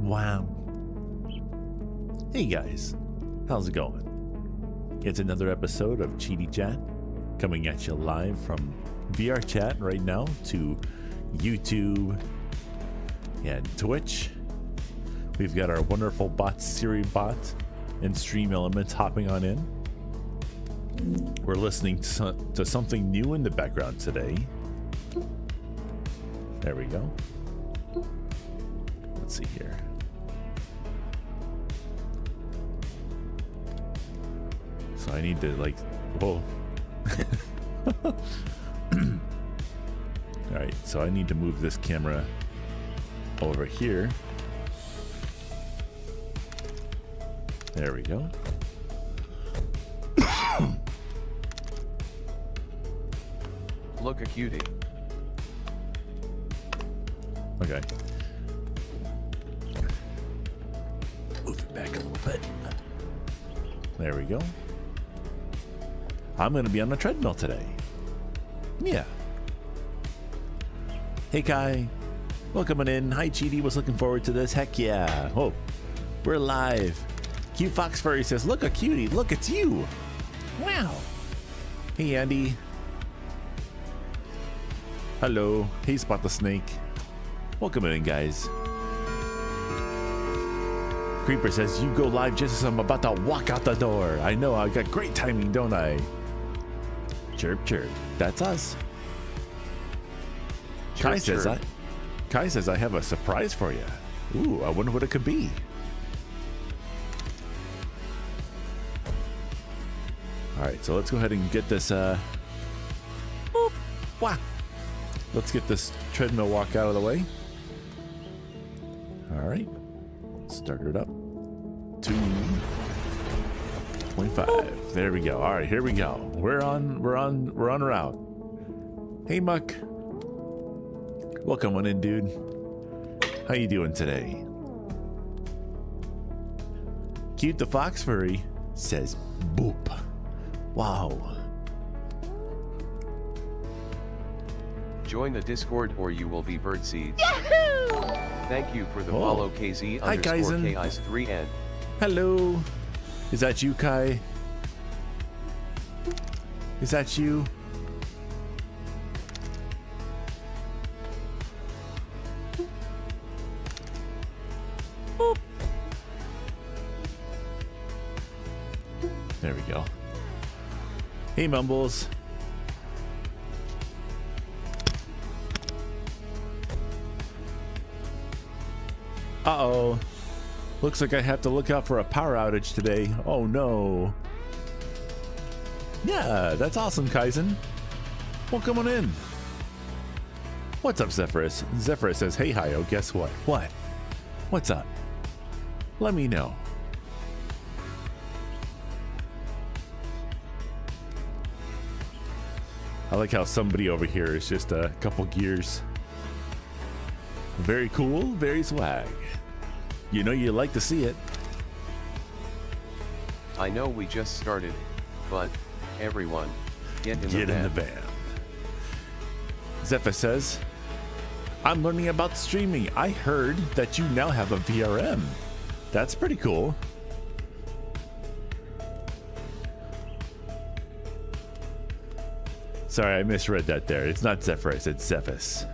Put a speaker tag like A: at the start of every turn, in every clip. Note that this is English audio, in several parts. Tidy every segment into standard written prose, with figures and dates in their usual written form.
A: Wow. Hey guys, how's it going? It's another episode of CheetiChat coming at you live from VR chat right now to YouTube and Twitch. We've got our wonderful bot Siri bot and Stream Elements hopping on in. We're listening to something new in the background today. There we go. Let's see here. So I need to like, whoa. All right, so I need to move this camera over here. There we go.
B: Look a cutie.
A: Okay. Move it back a little bit. There we go. I'm going to be on the treadmill today. Yeah. Hey, Kai. Welcome in. Hi, Cheetie. Was looking forward to this. Heck yeah. Oh, we're live. Cute Fox Furry says, look a cutie. Look, it's you. Wow. Hey, Andy. Hello. Hey, Spot the Snake. Welcome in, guys. Creeper says, you go live just as I'm about to walk out the door. I know, I got great timing, don't I? Chirp, chirp. That's us.
B: Chirp,
A: Kai says I have a surprise for you. Ooh, I wonder what it could be. All right, so let's go ahead and get this. Boop, wah. Let's get this treadmill walk out of the way. All right, start it up. 2.5. There we go. All right, here we go. We're on route. Hey, Muck. Welcome on in, dude. How you doing today? Cute the Fox Furry says boop. Wow.
B: Join the Discord or you will be birdseeds.
C: Yahoo!
B: Thank you for the follow KZ
A: Hi,
B: underscore
A: Kaizen.
B: KI's 3N.
A: Hello. Is that you, Kai? Is that you? Boop. There we go. Hey, Mumbles. Uh-oh. Looks like I have to look out for a power outage today. Oh no. Yeah, that's awesome, Kaizen. Welcome on in. What's up, Zephyrus? Zephyrus says, hey, Hio, guess what? What? What's up? Let me know. I like how somebody over here is just a couple gears. Very cool, very swag. You know you like to see it.
B: I know we just started, but everyone, get in
A: the van. Zephyr says, I'm learning about streaming. I heard that you now have a VRM. That's pretty cool. Sorry, I misread that there. It's not Zephyrus, it's Zephys.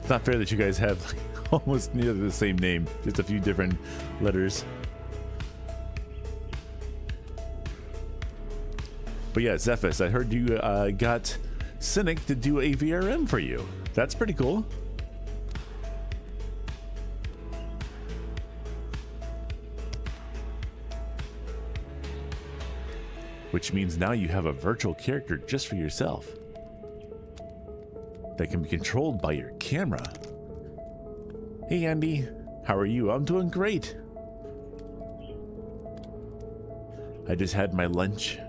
A: It's not fair that you guys have like, almost nearly the same name, just a few different letters. But yeah, Zephys, I heard you got Cynic to do a VRM for you. That's pretty cool. Which means now you have a virtual character just for yourself that can be controlled by your camera. Hey Andy, how are you? I'm doing great. I just had my lunch,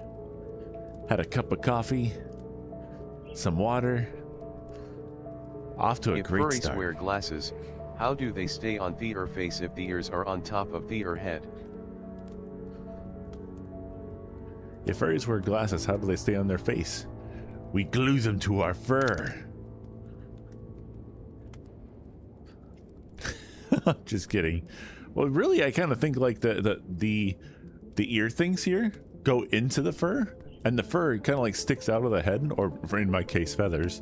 A: had a cup of coffee, some water. Off to a great
B: start. If furries
A: start.
B: wear glasses, how do they stay on their face if the ears are on top of their head?
A: If furries wear glasses, how do they stay on their face? We glue them to our fur. Just kidding. Well, really, I kind of think like the ear things here go into the fur, and the fur kind of like sticks out of the head, or in my case, feathers,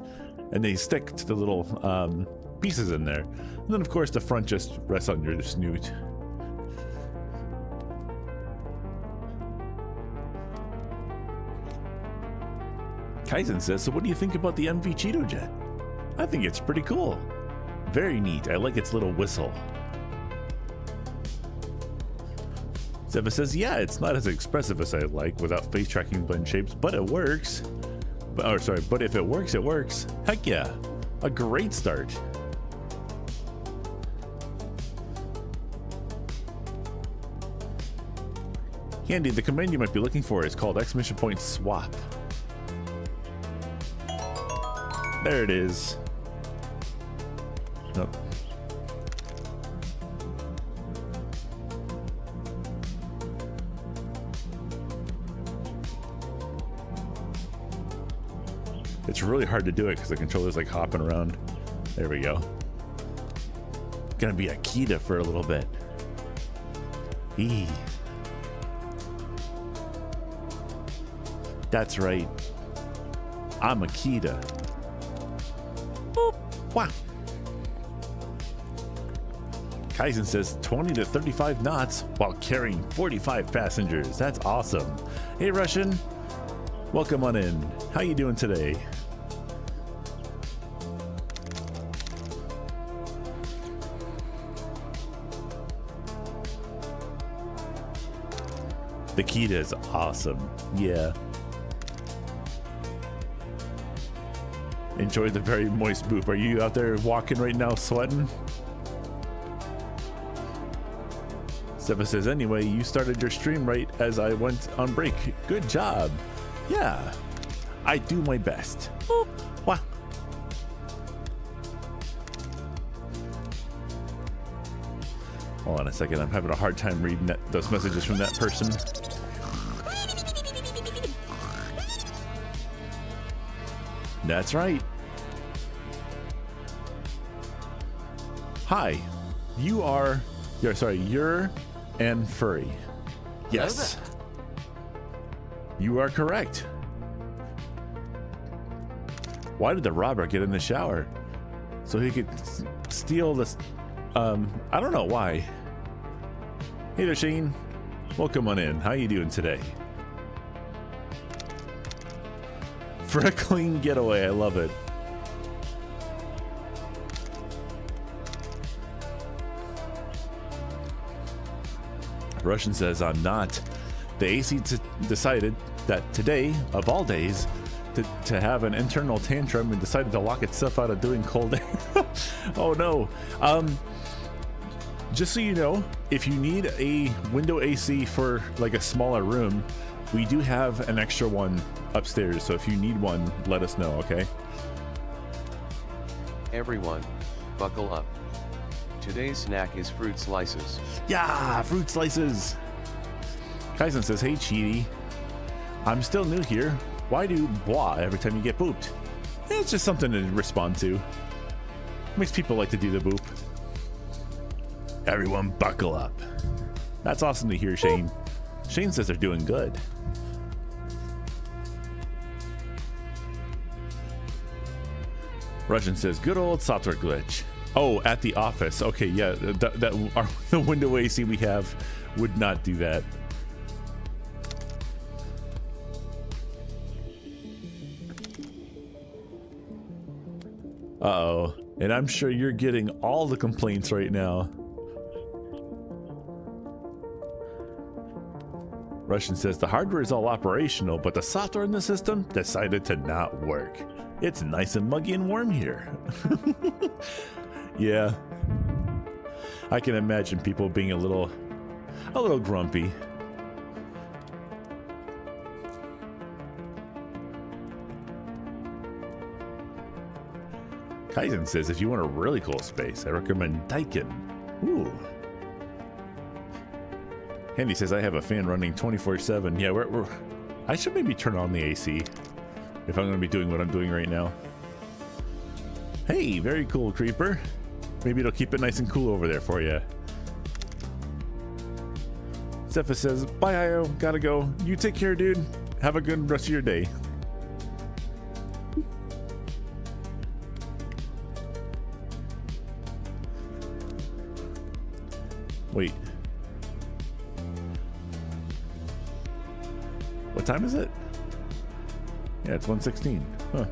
A: and they stick to the little pieces in there. And then, of course, the front just rests on your snoot. Kaizen says, so what do you think about the MV CheetoJet? I think it's pretty cool. Very neat. I like its little whistle. Zeva says, yeah, it's not as expressive as I like without face tracking blend shapes, but it works. But if it works, it works. Heck yeah. A great start. Handy, the command you might be looking for is called exclamation point swap. There it is. Nope. It's really hard to do it because the controller's like hopping around. There we go. Gonna be a Kita for a little bit. Eee. That's right. I'm a Kita. Boop. Wow. Kaizen says 20 to 35 knots while carrying 45 passengers. That's awesome. Hey, Russian. Welcome on in. How you doing today? The Kita is awesome. Yeah. Enjoy the very moist boop. Are you out there walking right now, sweating? Seva says, anyway, you started your stream right as I went on break. Good job. Yeah, I do my best. Boop. Wow. Hold on a second. I'm having a hard time reading those messages from that person. That's right. Hi, you're and furry. Yes, you are correct. Why did the robber get in the shower? So he could steal this. I don't know why. Hey there, Shane. Welcome on in. How you doing today? For a clean getaway, I love it. Russian says, I'm not. The AC decided that today, of all days, to have an internal tantrum and decided to lock itself out of doing cold air. Oh no. Just so you know, if you need a window AC for like a smaller room, we do have an extra one upstairs, so if you need one, let us know, okay?
B: Everyone, buckle up. Today's snack is fruit slices.
A: Yeah, fruit slices. Kaizen says, hey Cheaty, I'm still new here. Why do blah every time you get booped? It's just something to respond to. Makes people like to do the boop. Everyone buckle up. That's awesome to hear, Shane. Shane says they're doing good. Russian says, good old software glitch. Oh, at the office. Okay, yeah, the window AC we have would not do that. Uh-oh. And I'm sure you're getting all the complaints right now. Russian says the hardware is all operational, but the software in the system decided to not work. It's nice and muggy and warm here. Yeah. I can imagine people being a little grumpy. Kaizen says if you want a really cool space, I recommend Daikin. Ooh. Handy says I have a fan running 24/7. Yeah, I should maybe turn on the AC if I'm going to be doing what I'm doing right now. Hey, very cool, Creeper. Maybe it'll keep it nice and cool over there for you. Zephyr says, bye, Io. Gotta go. You take care, dude. Have a good rest of your day. Wait. What time is it? Yeah, it's 1:16. Huh.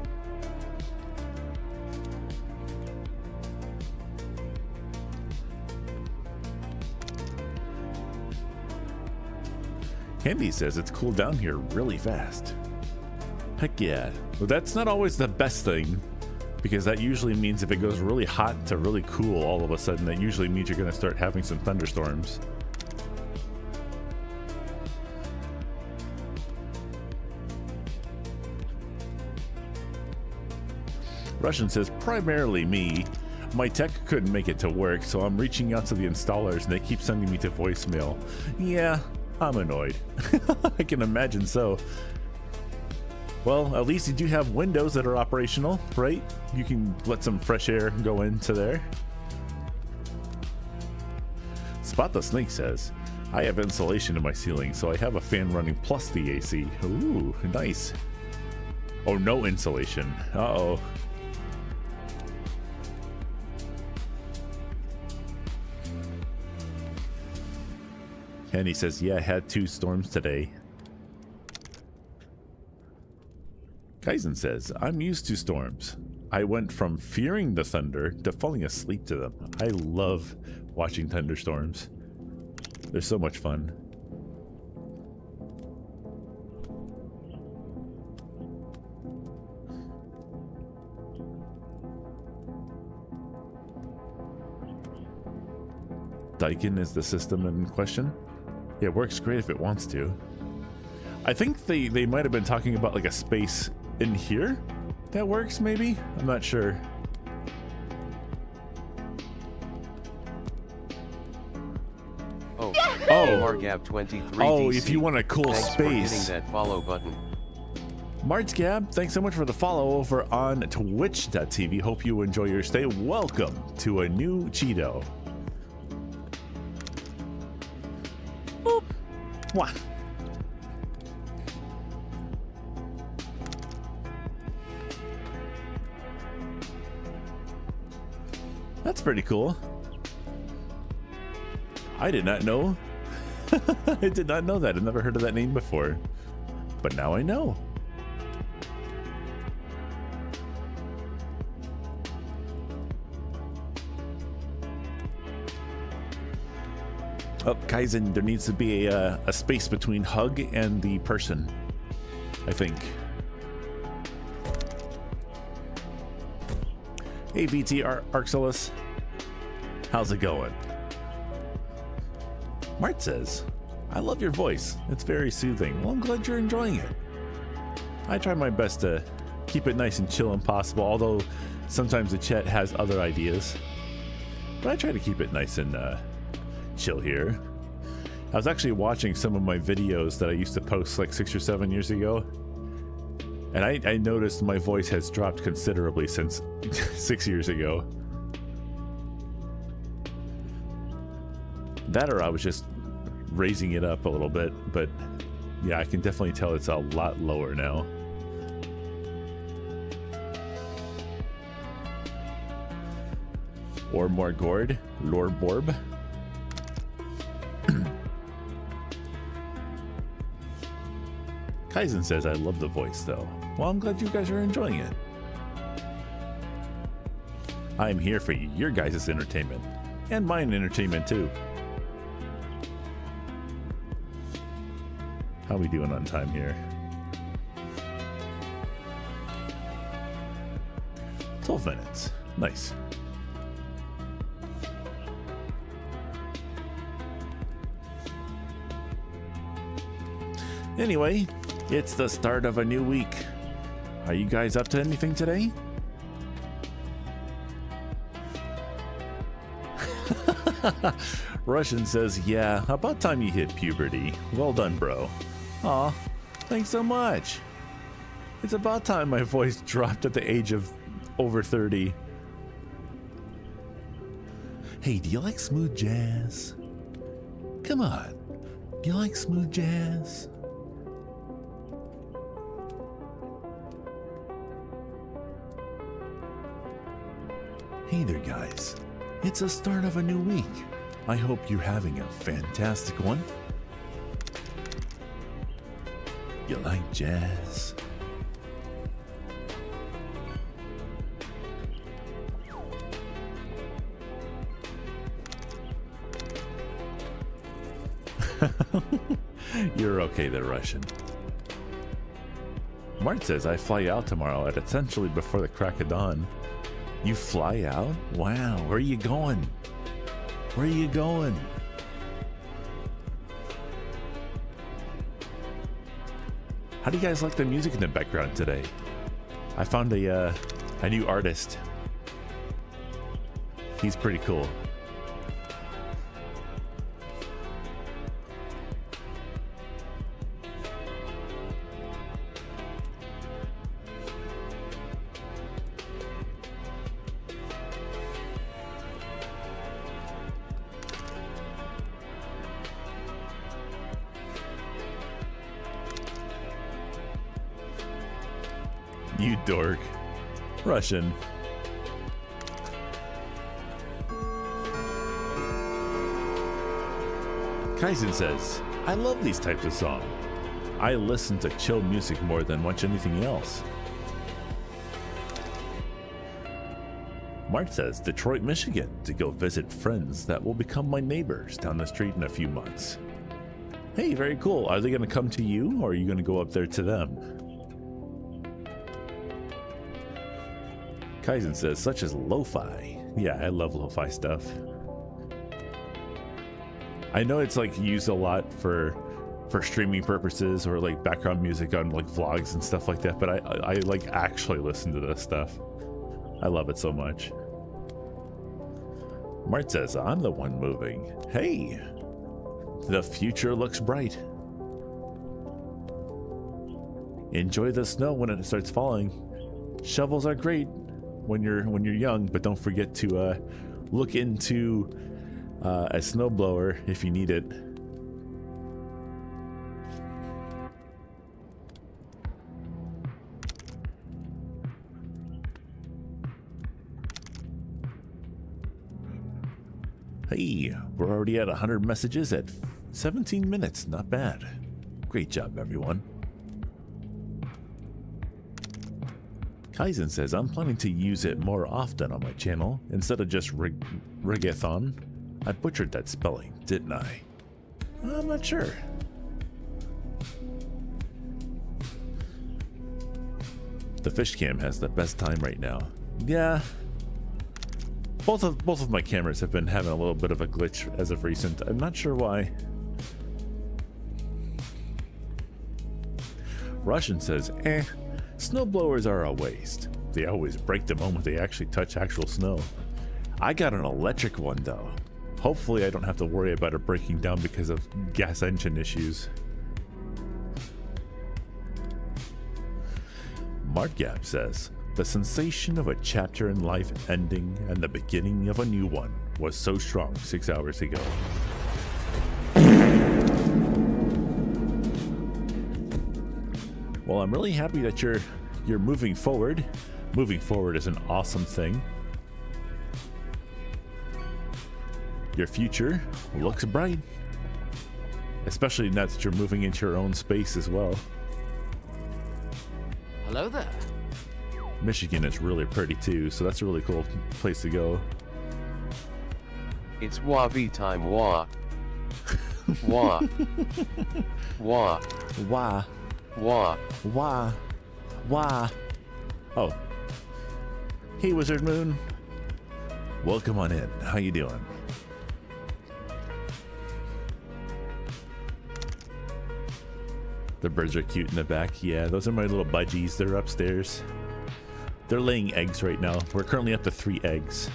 A: Candy says it's cooled down here really fast. Heck yeah. Well, that's not always the best thing, because that usually means if it goes really hot to really cool all of a sudden, that usually means you're going to start having some thunderstorms. Russian says, primarily me. My tech couldn't make it to work, so I'm reaching out to the installers and they keep sending me to voicemail. Yeah, I'm annoyed. I can imagine so. Well, at least you do have windows that are operational, right? You can let some fresh air go into there. Spot the Snake says, I have insulation in my ceiling, so I have a fan running plus the AC. Ooh, nice. Oh, no insulation. Uh-oh. And he says, yeah, I had 2 storms today. Kaizen says, I'm used to storms. I went from fearing the thunder to falling asleep to them. I love watching thunderstorms. They're so much fun. Daikin is the system in question. Yeah, it works great if it wants to. I think they might have been talking about like a space in here that works, maybe? I'm not sure.
B: Oh, Margab23.
A: Oh, if you want a cool
B: Thanks
A: space.
B: for hitting that follow button.
A: Marts Gab, thanks so much for the follow over on Twitch.tv. Hope you enjoy your stay. Welcome to a new Cheeto. Boop. Mwah. That's pretty cool. I did not know. I did not know that. I've never heard of that name before. But now I know. Oh, Kaizen, there needs to be a space between hug and the person, I think. Hey, VT Arxelis. How's it going? Mart says, I love your voice. It's very soothing. Well, I'm glad you're enjoying it. I try my best to keep it nice and chill and possible, although sometimes the chat has other ideas. But I try to keep it nice and chill here. I was actually watching some of my videos that I used to post like 6 or 7 years ago, and I noticed my voice has dropped considerably since 6 years ago. That or I was just raising it up a little bit, but yeah, I can definitely tell it's a lot lower now. Or more gourd, Lord Borb. Kaizen says, I love the voice though. Well, I'm glad you guys are enjoying it. I'm here for your guys' entertainment. And mine entertainment too. How we doing on time here? 12 minutes. Nice. Anyway, it's the start of a new week. Are you guys up to anything today? Russian says, yeah, about time you hit puberty. Well done, bro. Aw, thanks so much. It's about time my voice dropped at the age of over 30. Hey, do you like smooth jazz? Come on. Do you like smooth jazz? Hey there, guys. It's the start of a new week. I hope you're having a fantastic one. You like jazz? You're okay there, Russian. Mart says I fly out tomorrow at essentially before the crack of dawn. You fly out? Wow, where are you going? Where are you going? How do you guys like the music in the background today? I found a new artist. He's pretty cool. You dork. Russian. Kaizen says, I love these types of songs. I listen to chill music more than much anything else. Mart says, Detroit, Michigan, to go visit friends that will become my neighbors down the street in a few months. Hey, very cool. Are they going to come to you, or are you going to go up there to them? Kaizen says, such as lo-fi. Yeah, I love lo-fi stuff. I know it's like used a lot for streaming purposes or like background music on like vlogs and stuff like that, but I like actually listen to this stuff. I love it so much. Mart says, I'm the one moving. Hey, the future looks bright. Enjoy the snow when it starts falling. Shovels are great when you're young, but don't forget to look into a snowblower if you need it. Hey, we're already at 100 messages at 17 minutes. Not bad. Great job, everyone. Kaizen says, I'm planning to use it more often on my channel instead of just Rigathon. I butchered that spelling, didn't I? I'm not sure. The fish cam has the best time right now. Yeah. Both of my cameras have been having a little bit of a glitch as of recent. I'm not sure why. Russian says, snowblowers are a waste. They always break the moment they actually touch actual snow. I got an electric one though. Hopefully I don't have to worry about it breaking down because of gas engine issues. Martgap says, the sensation of a chapter in life ending and the beginning of a new one was so strong 6 hours ago. Well, I'm really happy that you're moving forward. Moving forward is an awesome thing. Your future looks bright. Especially now that you're moving into your own space as well.
C: Hello there.
A: Michigan is really pretty too, so that's a really cool place to go.
B: It's Wabi time, Wah. Wah. Wah.
A: Wah.
B: Wah.
A: Wah. Wah. Oh. Hey, Wizard Moon. Welcome on in. How you doing? The birds are cute in the back. Yeah, those are my little budgies. They're upstairs. They're laying eggs right now. We're currently up to 3 eggs.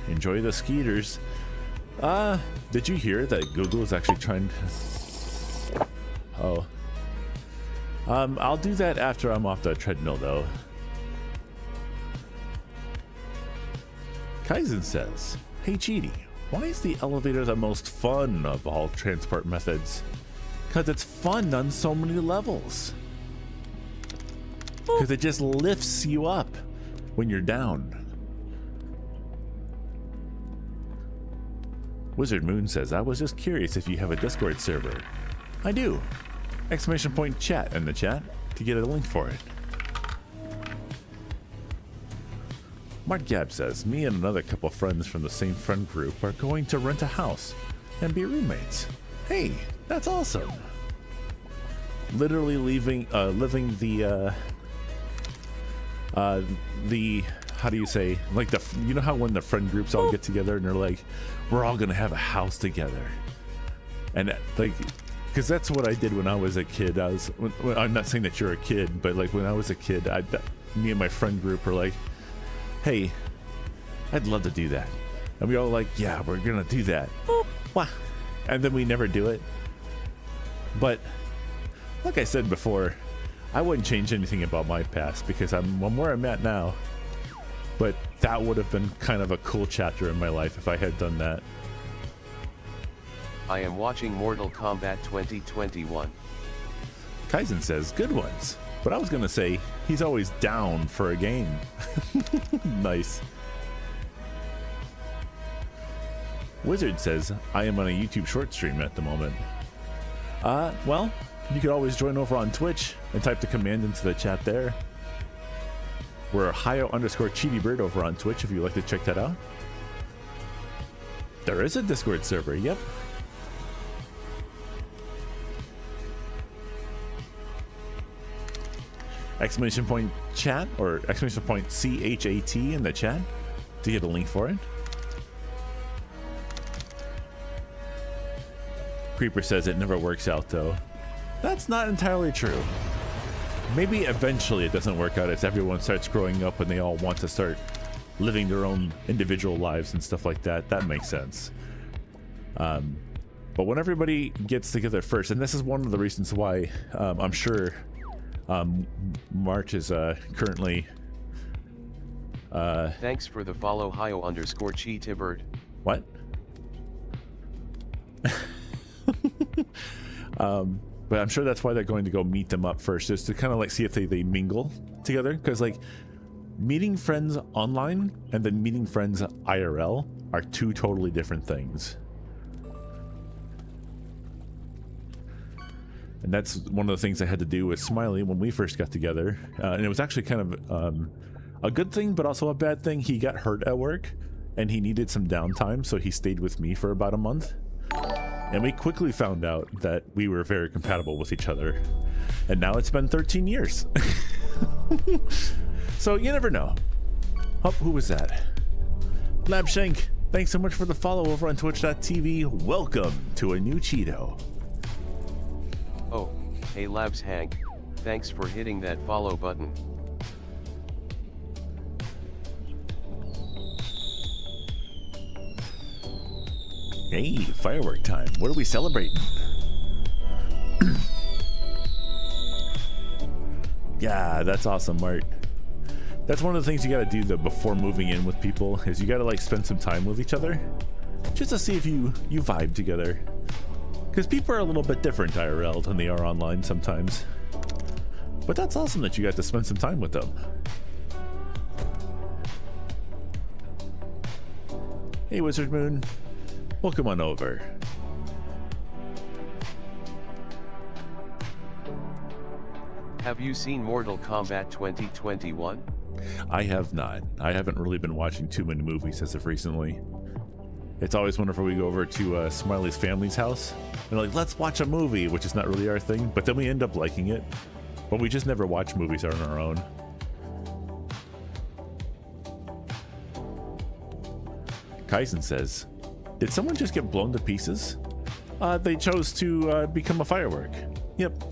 A: Enjoy the skeeters. Did you hear that Google is actually trying to... Oh. I'll do that after I'm off the treadmill, though. Kaizen says, "Hey Cheaty, why is the elevator the most fun of all transport methods? Because it's fun on so many levels. Because it just lifts you up when you're down." Wizard Moon says, "I was just curious if you have a Discord server." I do. Exclamation point chat in the chat to get a link for it. Mark Gab says, "Me and another couple friends from the same friend group are going to rent a house and be roommates." Hey, that's awesome. Literally living the how do you say, like you know how when the friend groups all get together and they're like, we're all gonna have a house together, and like, because that's what I did when I was a kid. I'm not saying that you're a kid, but like when I was a kid, me and my friend group were like, hey, I'd love to do that. And we all like, yeah, we're gonna do that. Wah. And then we never do it. But like I said before, I wouldn't change anything about my past because I'm where I'm at now. But that would have been kind of a cool chapter in my life if I had done that.
B: I am watching Mortal Kombat 2021.
A: Kaizen says, "Good ones." But I was gonna say, he's always down for a game. Nice. Wizard says, "I am on a YouTube short stream at the moment." Well, you could always join over on Twitch and type the command into the chat there. We're Hio_CheetyBird over on Twitch if you'd like to check that out. There is a Discord server, yep. Exclamation point chat or exclamation point CHAT in the chat to get a link for it. Creeper says it never works out though. That's not entirely true. Maybe eventually it doesn't work out as everyone starts growing up and they all want to start living their own individual lives and stuff like that. That makes sense. But when everybody gets together first, and this is one of the reasons why I'm sure March is currently
B: Thanks for the follow, Hio_CheetyBird.
A: What? But I'm sure that's why they're going to go meet them up first, just to kind of like see if they mingle together. Because like meeting friends online and then meeting friends IRL are two totally different things. And that's one of the things I had to do with Smiley when we first got together. And it was actually kind of a good thing, but also a bad thing. He got hurt at work and he needed some downtime, so he stayed with me for about a month. And we quickly found out that we were very compatible with each other. And now it's been 13 years. So you never know. Oh, who was that? Labshank, thanks so much for the follow over on twitch.tv. Welcome to a new Cheeto.
B: Oh, hey Labs Hank, thanks for hitting that follow button.
A: Hey, firework time. What are we celebrating? Yeah, that's awesome, Mart. That's one of the things you gotta do though before moving in with people, is you gotta like spend some time with each other just to see if you vibe together. Because people are a little bit different IRL than they are online sometimes. But that's awesome that you got to spend some time with them. Hey, Wizard Moon. Welcome on over.
B: Have you seen Mortal Kombat 2021?
A: I have not. I haven't really been watching too many movies as of recently. It's always whenever we go over to Smiley's family's house, and like, let's watch a movie, which is not really our thing, but then we end up liking it. But we just never watch movies on our own. Kaizen says, did someone just get blown to pieces? They chose to become a firework. Yep.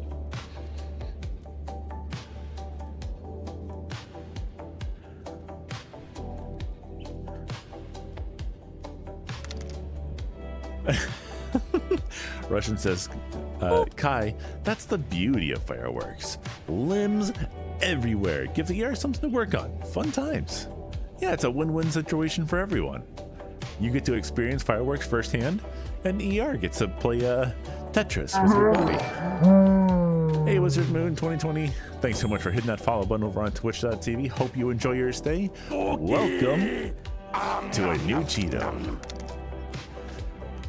A: Russian says, Kai, that's the beauty of fireworks. Limbs everywhere. Give the ER something to work on. Fun times. Yeah, it's a win-win situation for everyone. You get to experience fireworks firsthand, and ER gets to play Tetris with your buddy. Hey, Wizard Moon 2020. Thanks so much for hitting that follow button over on twitch.tv. Hope you enjoy your stay. Welcome to a new Cheeto.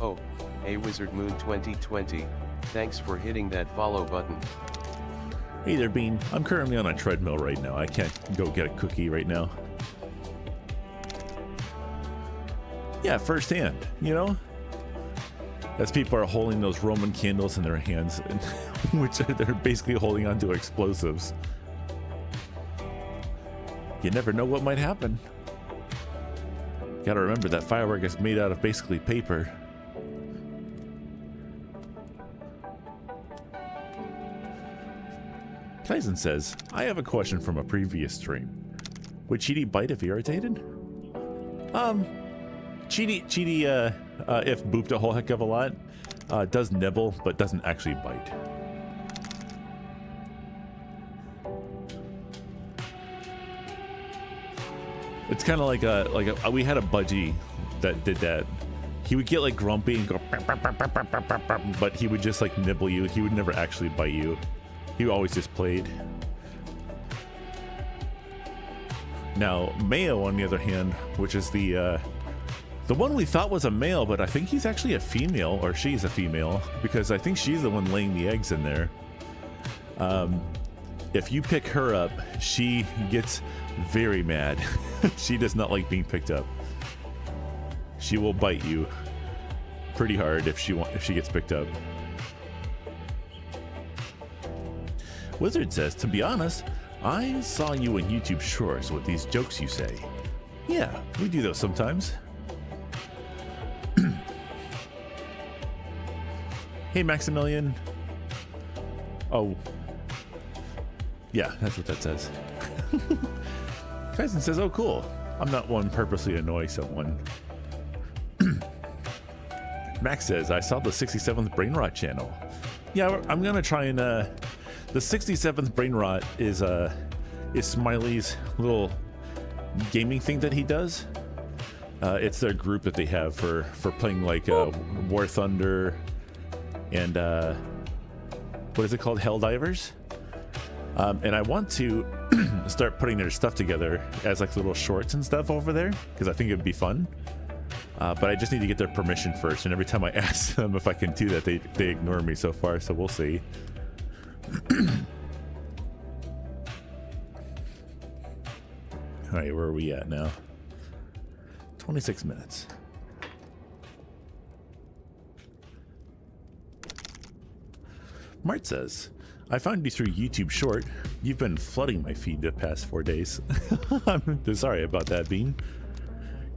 B: Oh, hey Wizard Moon 2020. Thanks for hitting that follow button.
A: Hey there, Bean. I'm currently on a treadmill right now. I can't go get a cookie right now. Yeah, firsthand, you know? As people are holding those Roman candles in their hands, which they're basically holding onto explosives. You never know what might happen. Gotta remember that firework is made out of basically paper. Tyson says, I have a question from a previous stream. Would Cheaty bite if irritated? Cheaty, if booped a whole heck of a lot, does nibble, but doesn't actually bite. It's kind of like we had a budgie that did that. He would get like grumpy and go, but he would just like nibble you. He would never actually bite you. He always just played. Now, Mayo, on the other hand, which is the one we thought was a male, but I think he's actually a female, or she's a female, because I think she's the one laying the eggs in there. If you pick her up, she gets very mad. She does not like being picked up. She will bite you pretty hard if she gets picked up. Wizard says, to be honest, I saw you in YouTube Shorts with these jokes you say. Yeah, we do those sometimes. Hey, Maximilian. Oh. Yeah, that's what that says. Tyson says, oh, cool. I'm not one purposely to annoy someone. Max says, I saw the 67th Brain Rot channel. Yeah, I'm going to try and... the 67th Brain Rot is Smiley's little gaming thing that he does. It's their group that they have for playing like War Thunder and what is it called? Helldivers. And I want to start putting their stuff together as like little shorts and stuff over there because I think it'd be fun. But I just need to get their permission first. And every time I ask them if I can do that, they ignore me so far. So we'll see. All right, where are we at now? 26 minutes. Mart says, I found you through YouTube Short. You've been flooding my feed the past 4 days. I'm sorry about that, Bean.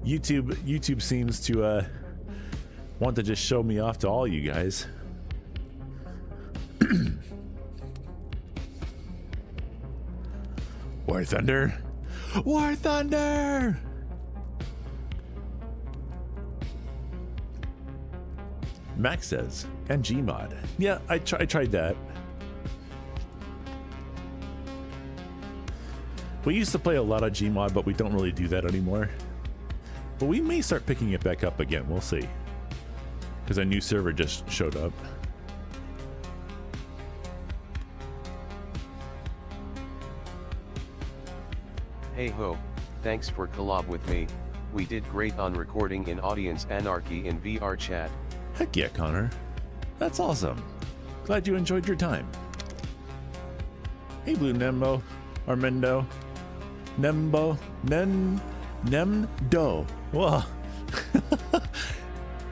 A: YouTube seems to want to just show me off to all you guys. War Thunder! War Thunder! Max says, and Gmod. Yeah, I tried that. We used to play a lot of Gmod, but we don't really do that anymore. But we may start picking it back up again, we'll see. Because a new server just showed up.
B: Hey ho, thanks for collab with me. We did great on recording in Audience Anarchy in VR chat.
A: Heck yeah, Connor. That's awesome. Glad you enjoyed your time. Hey, Blue Nembo. Armendo. Nembo. Nemdo. Whoa.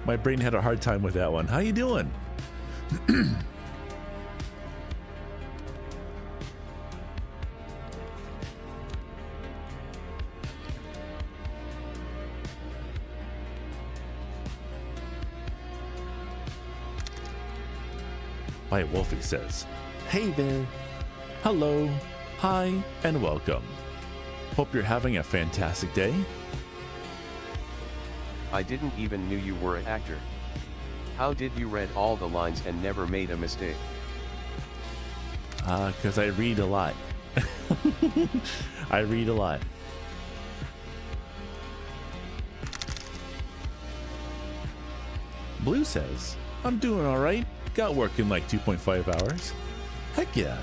A: My brain had a hard time with that one. How you doing? White Wolfie says, hey there. Hello. Hi and welcome. Hope you're having a fantastic day.
B: I didn't even knew you were an actor. How did you read all the lines and never made a mistake?
A: Because I read a lot. I read a lot. Blue says, I'm doing alright. Got work in like 2.5 hours. Heck yeah.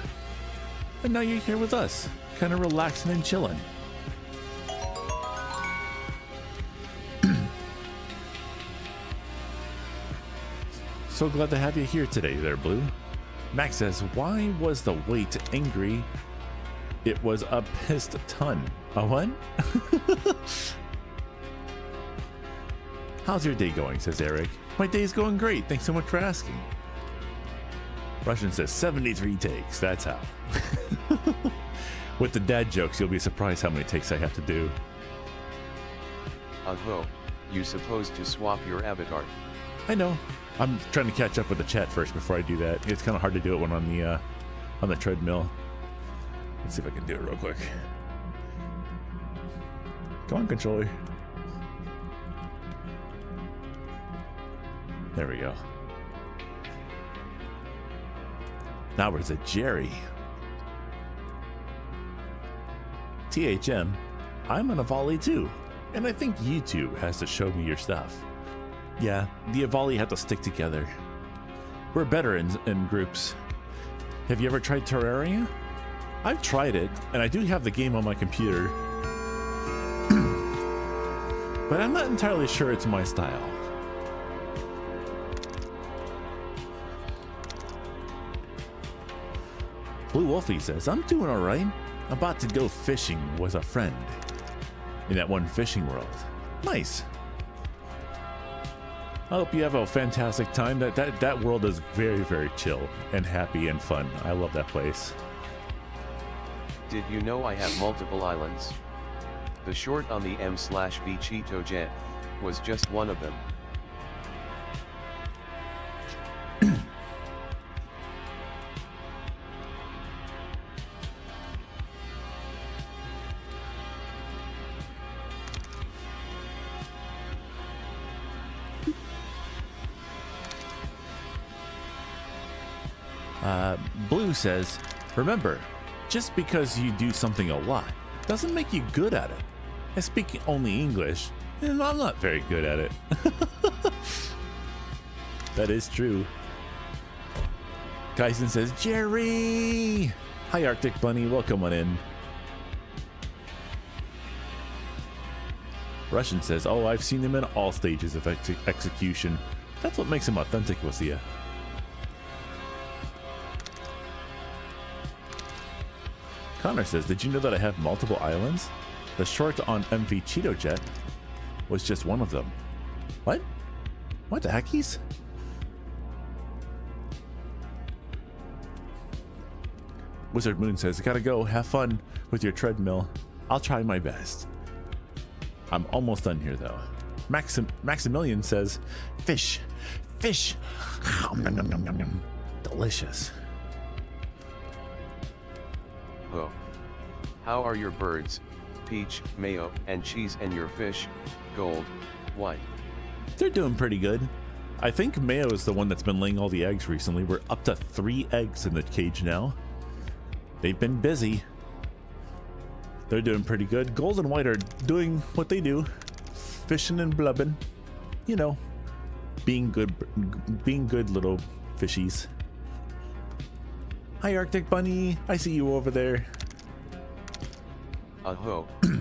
A: And now you're here with us, kind of relaxing and chilling. So glad to have you here today there, Blue. Max says, why was the wait angry? It was a pissed ton. A what? How's your day going, says Eric. My day's going great. Thanks so much for asking. Russian says 73 takes. That's how. With the dad jokes, you'll be surprised how many takes I have to do.
B: You supposed to swap your avatar.
A: I know. I'm trying to catch up with the chat first before I do that. It's kind of hard to do it when on the treadmill. Let's see if I can do it real quick. Come on, controller. There we go. Now where's it, Jerry? THM, I'm an Avali too, and I think YouTube has to show me your stuff. Yeah, the Avali have to stick together. We're better in groups. Have you ever tried Terraria? I've tried it, and I do have the game on my computer. But I'm not entirely sure it's my style. Blue Wolfie says, I'm doing alright. About to go fishing with a friend in that one fishing world. Nice. I hope you have a fantastic time. That world is very, very chill and happy and fun. I love that place.
B: Did you know I have multiple islands? The short on the M/V CheetiChat was just one of them.
A: Blue says, remember, just because you do something a lot doesn't make you good at it. I speak only English, and I'm not very good at it. That is true. Kaisen says, Jerry! Hi, Arctic Bunny. Welcome on in. Russian says, oh, I've seen him in all stages of execution. That's what makes him authentic with you. Connor says, did you know that I have multiple islands? The short on MV CheetoChat was just one of them. What? What the heckies? Wizard Moon says, gotta go, have fun with your treadmill. I'll try my best. I'm almost done here though. Maximilian says, fish, fish. Delicious.
B: Oh. How are your birds, Peach, Mayo, and Cheese, and your fish, Gold, White?
A: They're doing pretty good. I think Mayo is the one that's been laying all the eggs recently. We're up to 3 eggs in the cage now. They've been busy. They're doing pretty good. Gold and White are doing what they do. Fishing and blubbing. You know, being good little fishies. Hi, Arctic Bunny. I see you over there.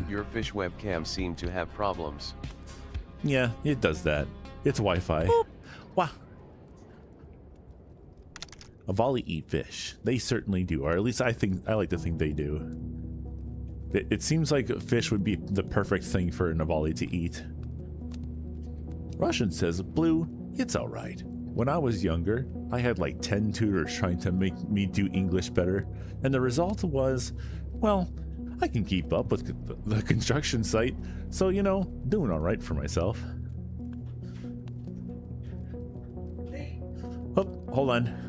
B: Your fish webcam seemed to have problems.
A: Yeah, it does that. It's Wi-Fi. Wow. Avali eat fish. They certainly do, or at least I like to think they do. It seems like fish would be the perfect thing for an Avali to eat. Russian says, Blue, it's alright. When I was younger, I had like 10 tutors trying to make me do English better, and the result was, well, I can keep up with the construction site, so you know, doing alright for myself. Oh, hold on.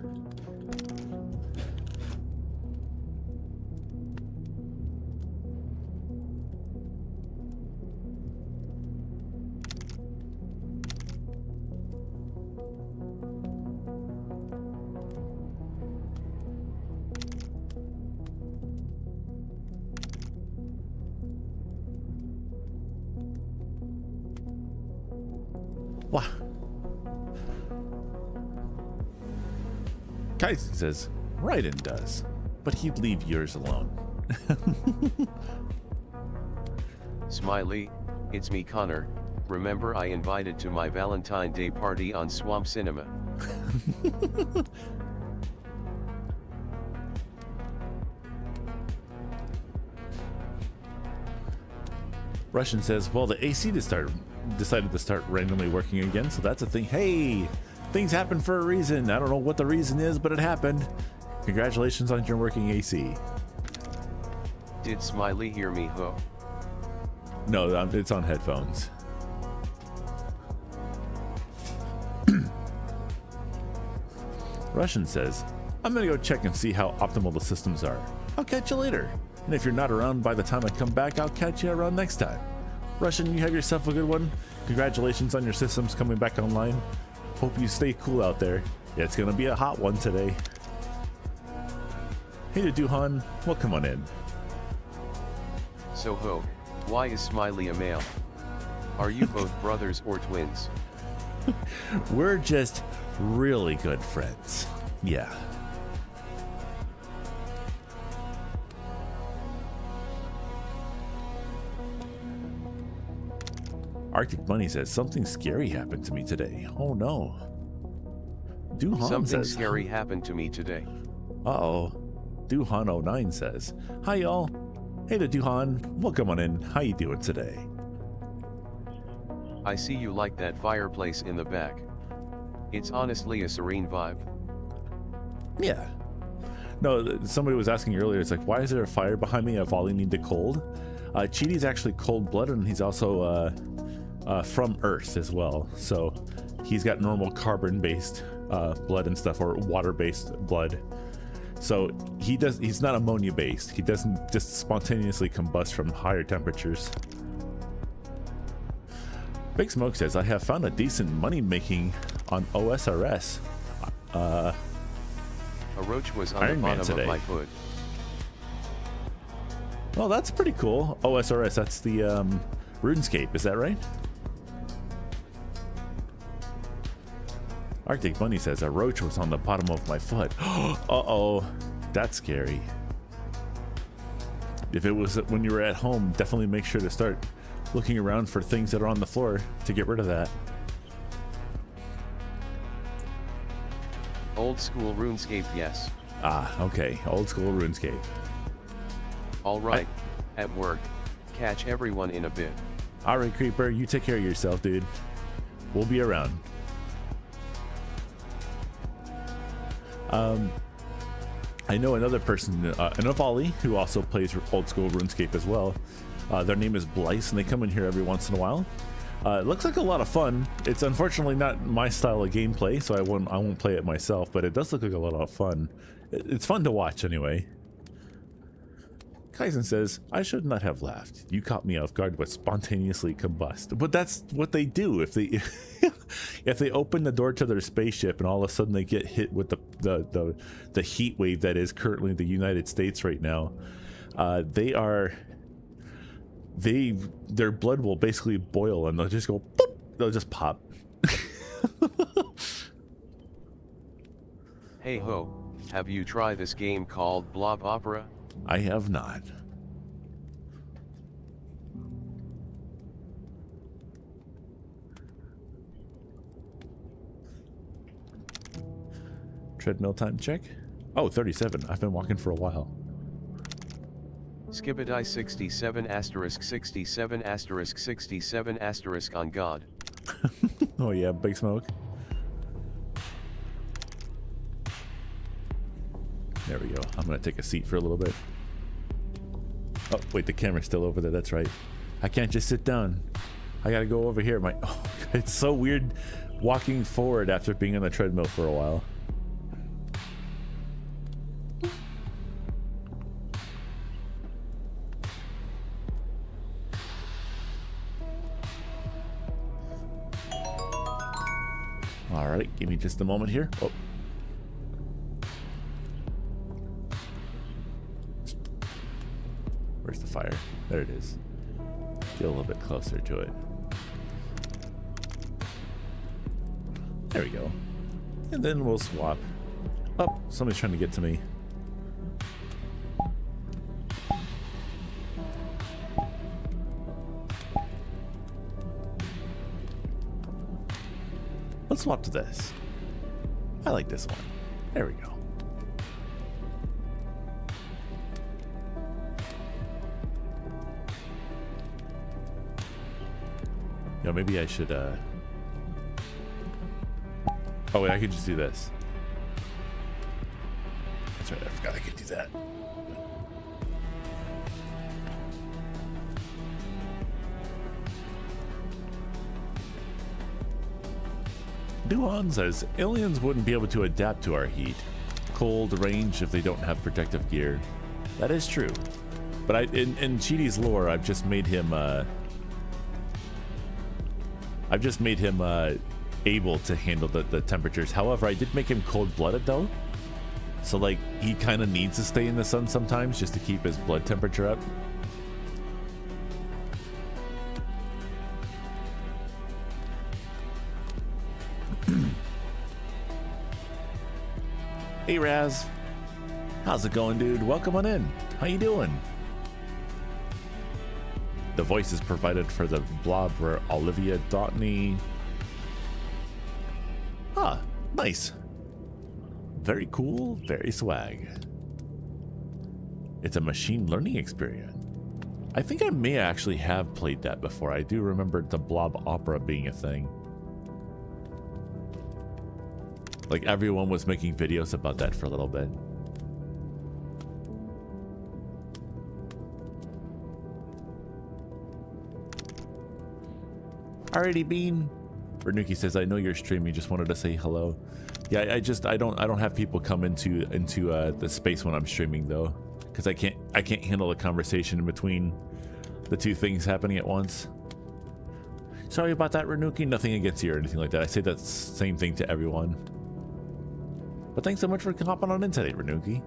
A: Wow. Kaizen says, Raiden does, but he'd leave yours alone.
B: Smiley, it's me Connor, remember I invited to my Valentine Day party on Swamp Cinema.
A: Russian says, well, the AC decided to start randomly working again, so that's a thing. Hey, things happen for a reason. I don't know what the reason is, but it happened. Congratulations on your working AC.
B: Did Smiley hear me, ho?
A: No, it's on headphones. Russian says, I'm gonna go check and see how optimal the systems are. I'll catch you later. And if you're not around by the time I come back, I'll catch you around next time. Russian, you have yourself a good one. Congratulations on your systems coming back online. Hope you stay cool out there. Yeah, it's gonna be a hot one today. Hey to Duhan, welcome on in.
B: So ho, why is Smiley a male? Are you both brothers or twins?
A: We're just really good friends. Yeah. Arctic Bunny says, something scary happened to me today. Oh no. Duhan
B: Something
A: says,
B: scary happened to me today.
A: uh-oh. Duhan09 says, hi y'all. Hey to Duhan, welcome on in. How you doing today?
B: I see you like that fireplace in the back. It's honestly a serene vibe.
A: Yeah. No, somebody was asking earlier, it's like, why is there a fire behind me? I've only need to cold. Cheety's actually cold-blooded, and he's also from Earth as well. So he's got normal carbon-based blood and stuff, or water-based blood. So he's not ammonia-based. He doesn't just spontaneously combust from higher temperatures. Big Smoke says, I have found a decent money making on OSRS.
B: A roach was on
A: Iron
B: the
A: Man
B: bottom
A: today.
B: of my hood.
A: Well, that's pretty cool. OSRS, that's the RuneScape, is that right? Arctic Bunny says, a roach was on the bottom of my foot. Uh-oh, that's scary. If it was when you were at home, definitely make sure to start looking around for things that are on the floor to get rid of that.
B: Old school RuneScape, yes.
A: Ah, okay, old school RuneScape.
B: Alright, at work, catch everyone in a bit.
A: Alright, Creeper, you take care of yourself, dude. We'll be around. I know another person, an Avali, who also plays old school RuneScape as well. Their name is Blyce, and they come in here every once in a while. It looks like a lot of fun. It's unfortunately not my style of gameplay, so I won't play it myself, but it does look like a lot of fun. It's fun to watch anyway. Kaizen says, I should not have laughed. You caught me off guard with spontaneously combust. But that's what they do. If they if they open the door to their spaceship and all of a sudden they get hit with the heat wave that is currently the United States right now, their blood will basically boil and they'll just go boop, they'll just pop.
B: Hey ho, have you tried this game called Blob Opera?
A: I have not. Treadmill time check. Oh, 37. I've been walking for a while.
B: Skibidi 67 asterisk 67 asterisk 67 asterisk on God.
A: Oh yeah, Big Smoke. There we go. I'm gonna take a seat for a little bit. Oh wait, the camera's still over there. That's right. I can't just sit down. I gotta go over here. Oh, it's so weird walking forward after being on the treadmill for a while. All right, give me just a moment here. Oh. Where's the fire? There it is. Get a little bit closer to it. There we go. And then we'll swap. Oh, somebody's trying to get to me. Let's swap to this. I like this one. There we go. You know, maybe I should, oh wait, I could just do this. That's right, I forgot I could do that. Duan says, aliens wouldn't be able to adapt to our heat. Cold, range if they don't have protective gear. That is true. But in Cheetie's lore, I've just made him, able to handle the temperatures. However, I did make him cold-blooded though. So like, he kind of needs to stay in the sun sometimes just to keep his blood temperature up. Hey Raz, how's it going, dude? Welcome on in. How you doing? The voice is provided for the blob for Olivia Dotney. Ah, nice. Very cool, very swag. It's a machine learning experience. I think I may actually have played that before. I do remember the blob opera being a thing. Like everyone was making videos about that for a little bit. Alrighty, Bean. Bernuki says, "I know you're streaming. Just wanted to say hello." Yeah, I don't have people come into the space when I'm streaming though, because I can't handle the conversation in between the two things happening at once. Sorry about that, Renuki. Nothing against you or anything like that. I say that same thing to everyone. But thanks so much for hopping on in today, Renuki.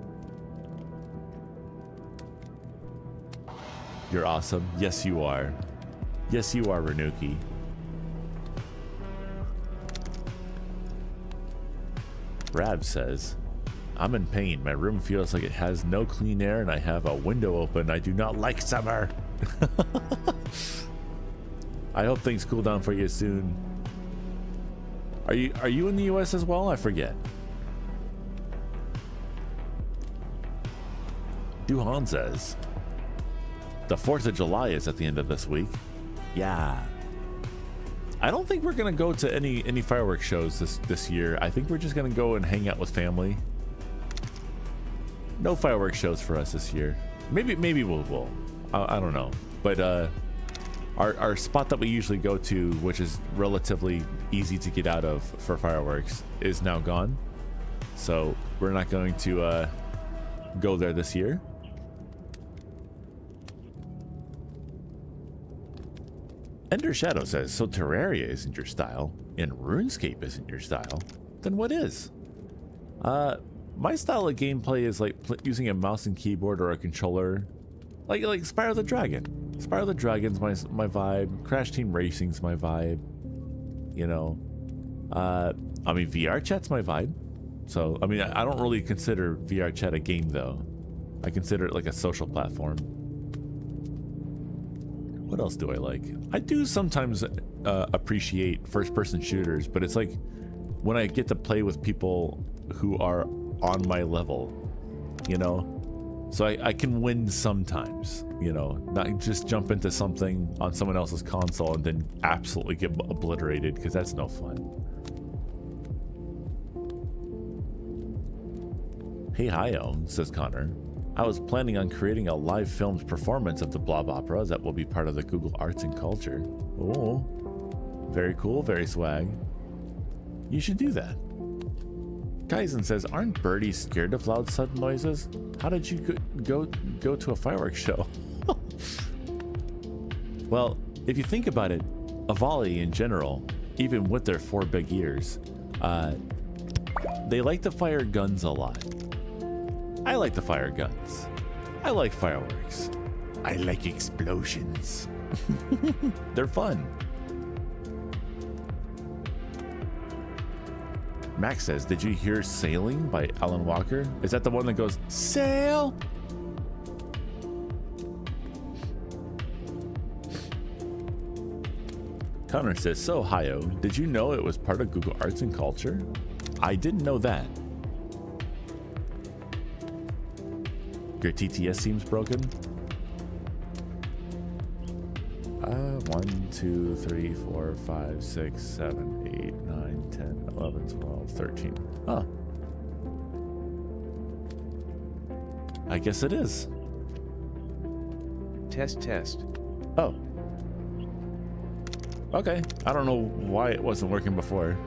A: You're awesome. Yes, you are. Yes, you are, Renuki. Rav says, I'm in pain. My room feels like it has no clean air and I have a window open. I do not like summer. I hope things cool down for you soon. Are you in the US as well? I forget. Duhan says, the 4th of July is at the end of this week. Yeah. I don't think we're gonna go to any fireworks shows this year. I think we're just gonna go and hang out with family. No fireworks shows for us this year. Maybe we'll. I don't know. But our spot that we usually go to, which is relatively easy to get out of for fireworks, is now gone. So we're not going to go there this year. Ender Shadow says, so Terraria isn't your style, and RuneScape isn't your style, then what is? My style of gameplay is like using a mouse and keyboard or a controller, like Spyro the Dragon. Spyro the Dragon's my vibe. Crash Team Racing's my vibe. You know, I mean VR Chat's my vibe. So I mean I don't really consider VR Chat a game though. I consider it like a social platform. What else do I like? I do sometimes appreciate first-person shooters, but it's like when I get to play with people who are on my level, you know? So I can win sometimes, you know? Not just jump into something on someone else's console and then absolutely get obliterated, because that's no fun. Hey hi-oh, says Connor. I was planning on creating a live filmed performance of the Blob Opera that will be part of the Google Arts and Culture. Oh, very cool, very swag. You should do that. Kaizen says, aren't birdies scared of loud sudden noises? How did you go to a fireworks show? Well, if you think about it, a volley in general, even with their 4 big ears, they like to fire guns a lot. I like to fire guns. I like fireworks. I like explosions. They're fun. Max says, did you hear Sailing by Alan Walker? Is that the one that goes, sail? Connor says, so Ohio, did you know it was part of Google Arts and Culture? I didn't know that. Your TTS seems broken. 1, 2, 3, 4, 5, 6, 7, 8, 9, 10, 11, 12, 13. Huh. I guess it is.
B: Test, test.
A: Oh. Okay. I don't know why it wasn't working before.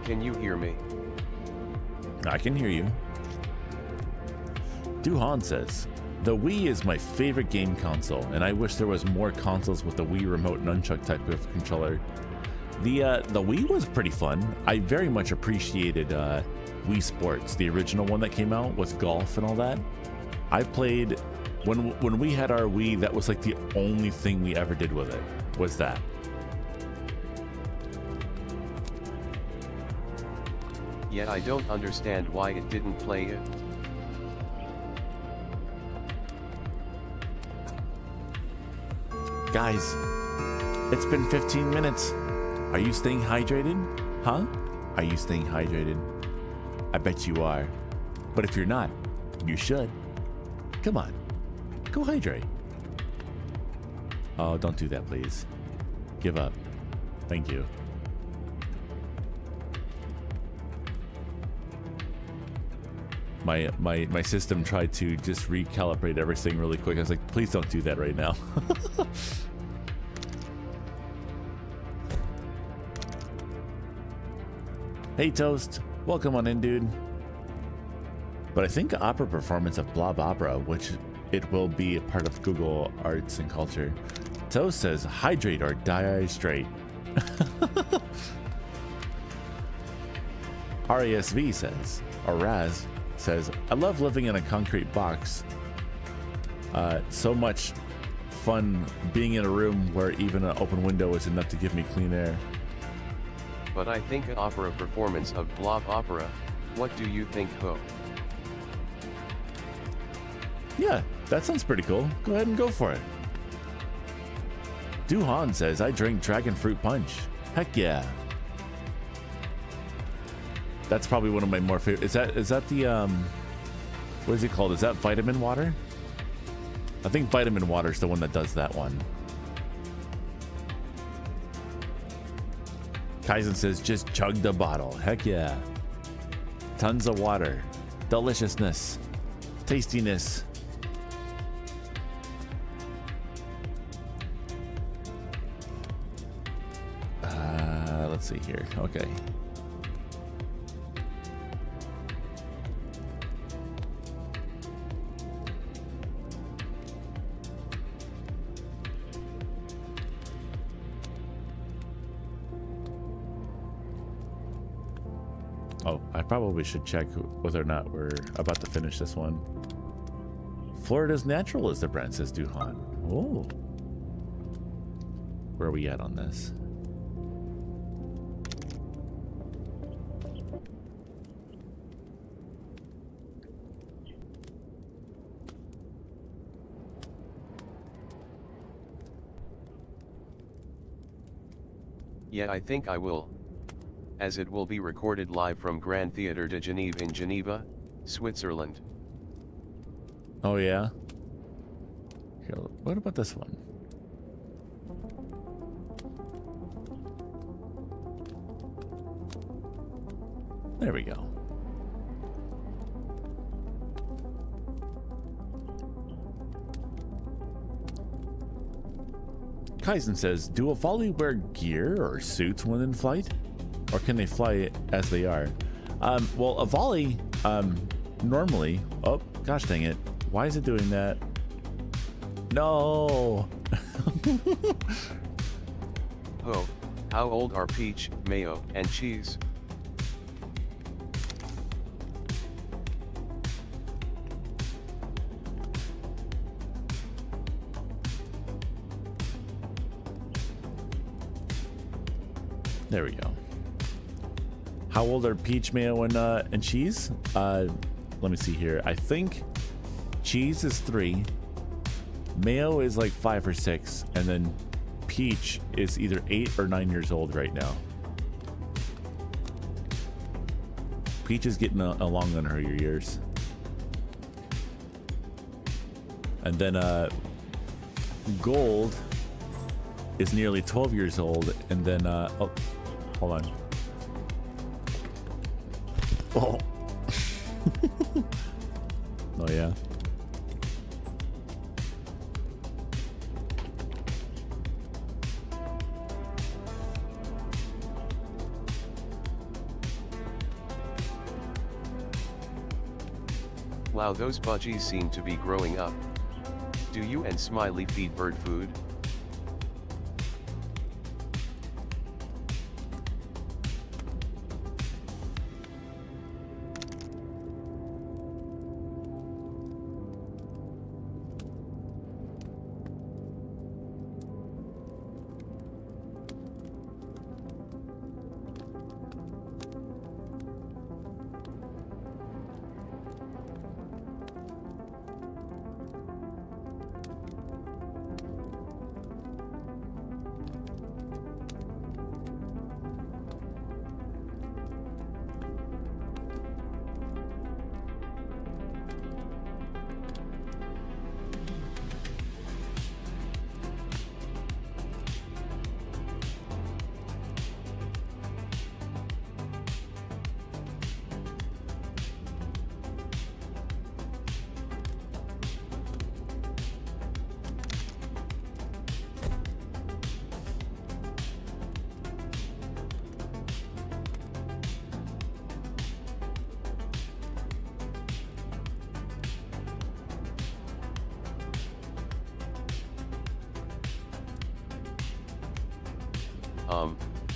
B: Can you hear me?
A: I can hear you. Duhan says, the Wii is my favorite game console, and I wish there was more consoles with the Wii remote nunchuck type of controller. The Wii was pretty fun. I very much appreciated Wii Sports, the original one that came out with golf and all that. I played, when we had our Wii, that was like the only thing we ever did with it, was that.
B: Yet I don't understand why it didn't play it.
A: Guys, it's been 15 minutes. Are you staying hydrated? Huh? Are you staying hydrated? I bet you are. But if you're not, you should. Come on, go hydrate. Oh, don't do that, please. Give up. Thank you. My system tried to just recalibrate everything really quick. I was like, please don't do that right now. Hey Toast, welcome on in, dude. But I think opera performance of Blob Opera, which it will be a part of Google Arts and Culture. Toast says, hydrate or die straight. RASV says, or Raz says, I love living in a concrete box. So much fun being in a room where even an open window is enough to give me clean air.
B: But I think an opera performance of Blob Opera, what do you think, Ho?
A: Yeah, that sounds pretty cool. Go ahead and go for it. Duhan says, I drink dragon fruit punch. Heck yeah. That's probably one of my more favorite. Is that the what is it called? Is that vitamin water? I think vitamin water is the one that does that one. Kaizen says, just chug the bottle. Heck yeah. Tons of water. Deliciousness. Tastiness. Let's see here. Okay. Oh, I probably should check whether or not we're about to finish this one. Florida's natural is the brand, says Duhan. Oh. Where are we at on this?
B: Yeah, I think I will. As it will be recorded live from Grand Theatre de Genève in Geneva, Switzerland.
A: Oh yeah? Here, what about this one? There we go. Kaizen says, do Avali wear gear or suits when in flight? Or can they fly as they are? Well, Avali, normally... Oh, gosh dang it. Why is it doing that? No!
B: Oh, how old are Peach, Mayo, and Cheese?
A: There we go. How old are Peach, Mayo, and Cheese? Let me see here. I think Cheese is 3. Mayo is like 5 or 6, and then Peach is either 8 or 9 years old right now. Peach is getting along on her years. And then Gold is nearly 12 years old, and then oh, hold on. Oh. Oh yeah.
B: Wow, those budgies seem to be growing up. Do you and Smiley feed bird food?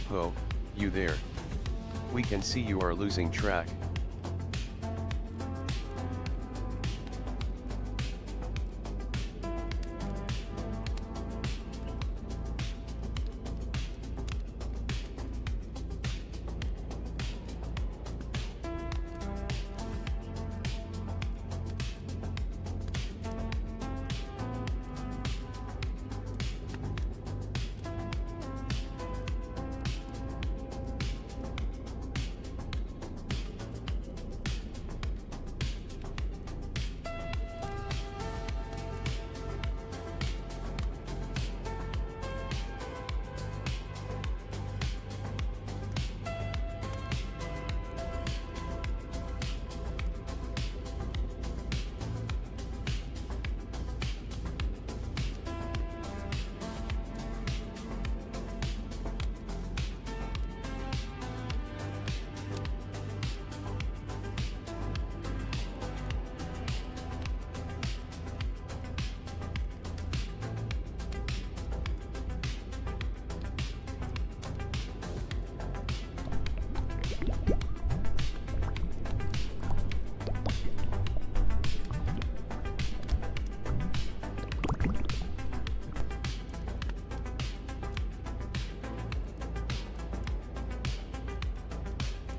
B: Ho, you there. We can see you are losing track.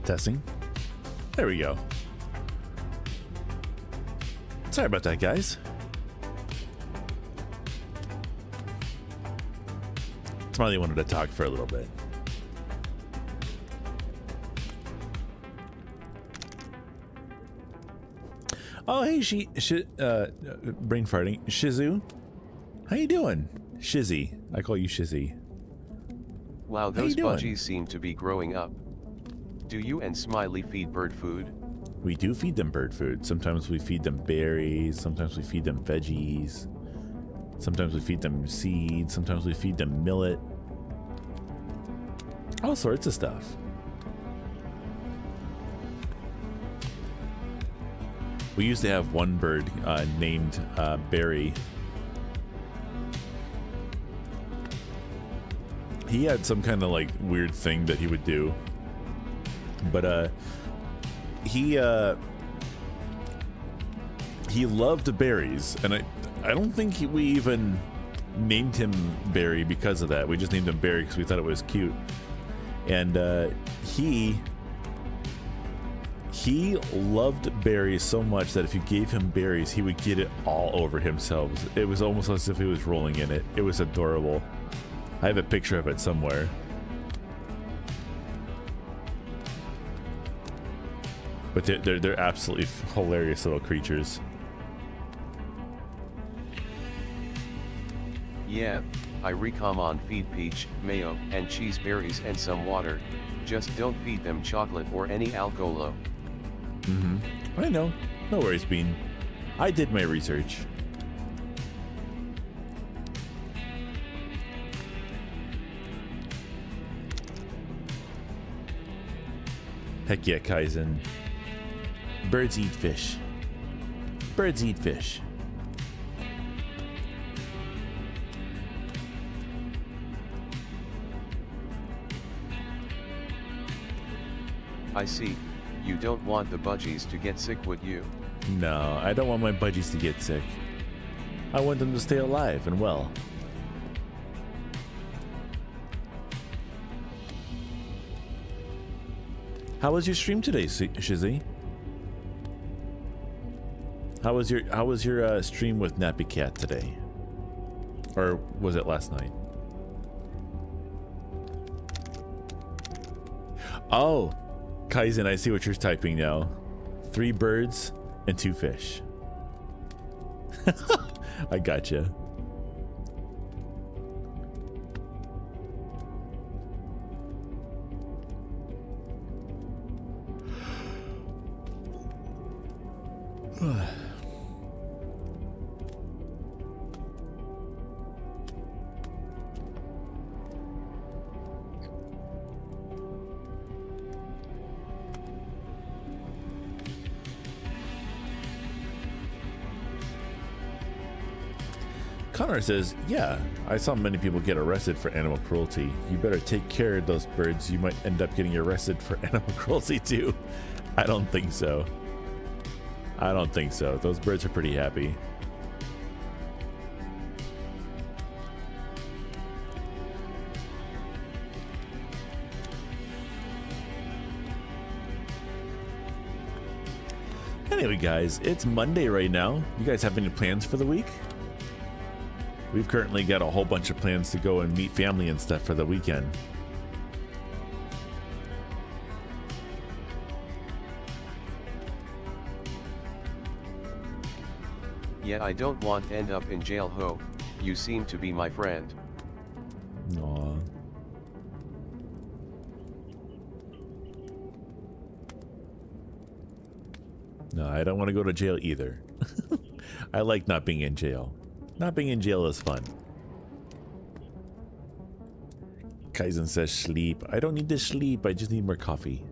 A: Testing. There we go. Sorry about that, guys. Smiley wanted to talk for a little bit. Oh, hey, brain farting. Shizu, how you doing? Shizzy, I call you Shizzy.
B: Wow, those budgies seem to be growing up. Do you and Smiley feed bird food?
A: We do feed them bird food. Sometimes we feed them berries. Sometimes we feed them veggies. Sometimes we feed them seeds. Sometimes we feed them millet. All sorts of stuff. We used to have one bird named Barry. He had some kind of like weird thing that he would do. But he loved berries, and I don't think we even named him Barry because of that. We just named him Barry because we thought it was cute. And he He loved berries so much that if you gave him berries, he would get it all over himself. It was almost as if he was rolling in it. It was adorable. I have a picture of it somewhere. But they're absolutely hilarious little creatures.
B: Yeah, I recommend feed peach, mayo, and cheese berries and some water. Just don't feed them chocolate or any alcohol.
A: I know. No worries, Bean. I did my research. Heck yeah, Kaizen. Birds eat fish. Birds eat fish.
B: I see. You don't want the budgies to get sick, would you?
A: No, I don't want my budgies to get sick. I want them to stay alive and well. How was your stream today, Shizzy? How was your stream with Nappy Cat today? Or was it last night? Oh, Kaizen, I see what you're typing now. 3 birds and 2 fish. I gotcha. Connor says, yeah, I saw many people get arrested for animal cruelty. You better take care of those birds. You might end up getting arrested for animal cruelty too. I don't think so. I don't think so. Those birds are pretty happy. Anyway, guys, it's Monday right now. You guys have any plans for the week? We've currently got a whole bunch of plans to go and meet family and stuff for the weekend.
B: Yeah, I don't want to end up in jail, ho. You seem to be my friend.
A: Aw. No, I don't want to go to jail either. I like not being in jail. Not being in jail is fun. Kaizen says sleep. I don't need to sleep. I just need more coffee.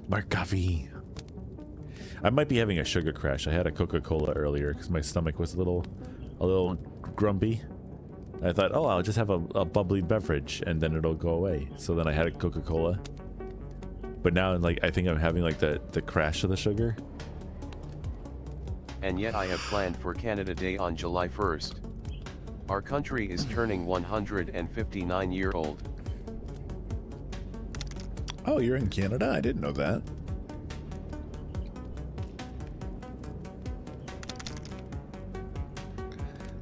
A: More coffee. I might be having a sugar crash. I had a Coca-Cola earlier because my stomach was a little grumpy. I thought, oh, I'll just have a bubbly beverage and then it'll go away. So then I had a Coca-Cola. But now, like, I think I'm having like the crash of the sugar.
B: And yet I have planned for Canada Day on July 1st. Our country is turning 159-year-old.
A: Oh, you're in Canada? I didn't know that.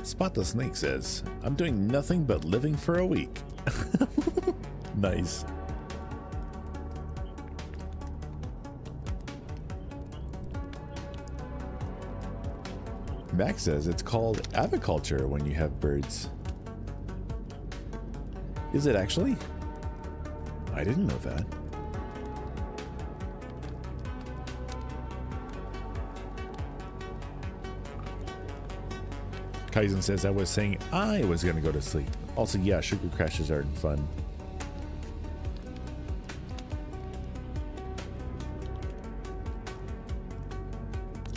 A: Spot the Snake says, I'm doing nothing but living for a week. Nice. Max says it's called aviculture when you have birds. Is it actually? I didn't know that. Kaizen says I was saying I was gonna go to sleep. Also, yeah, sugar crashes are fun.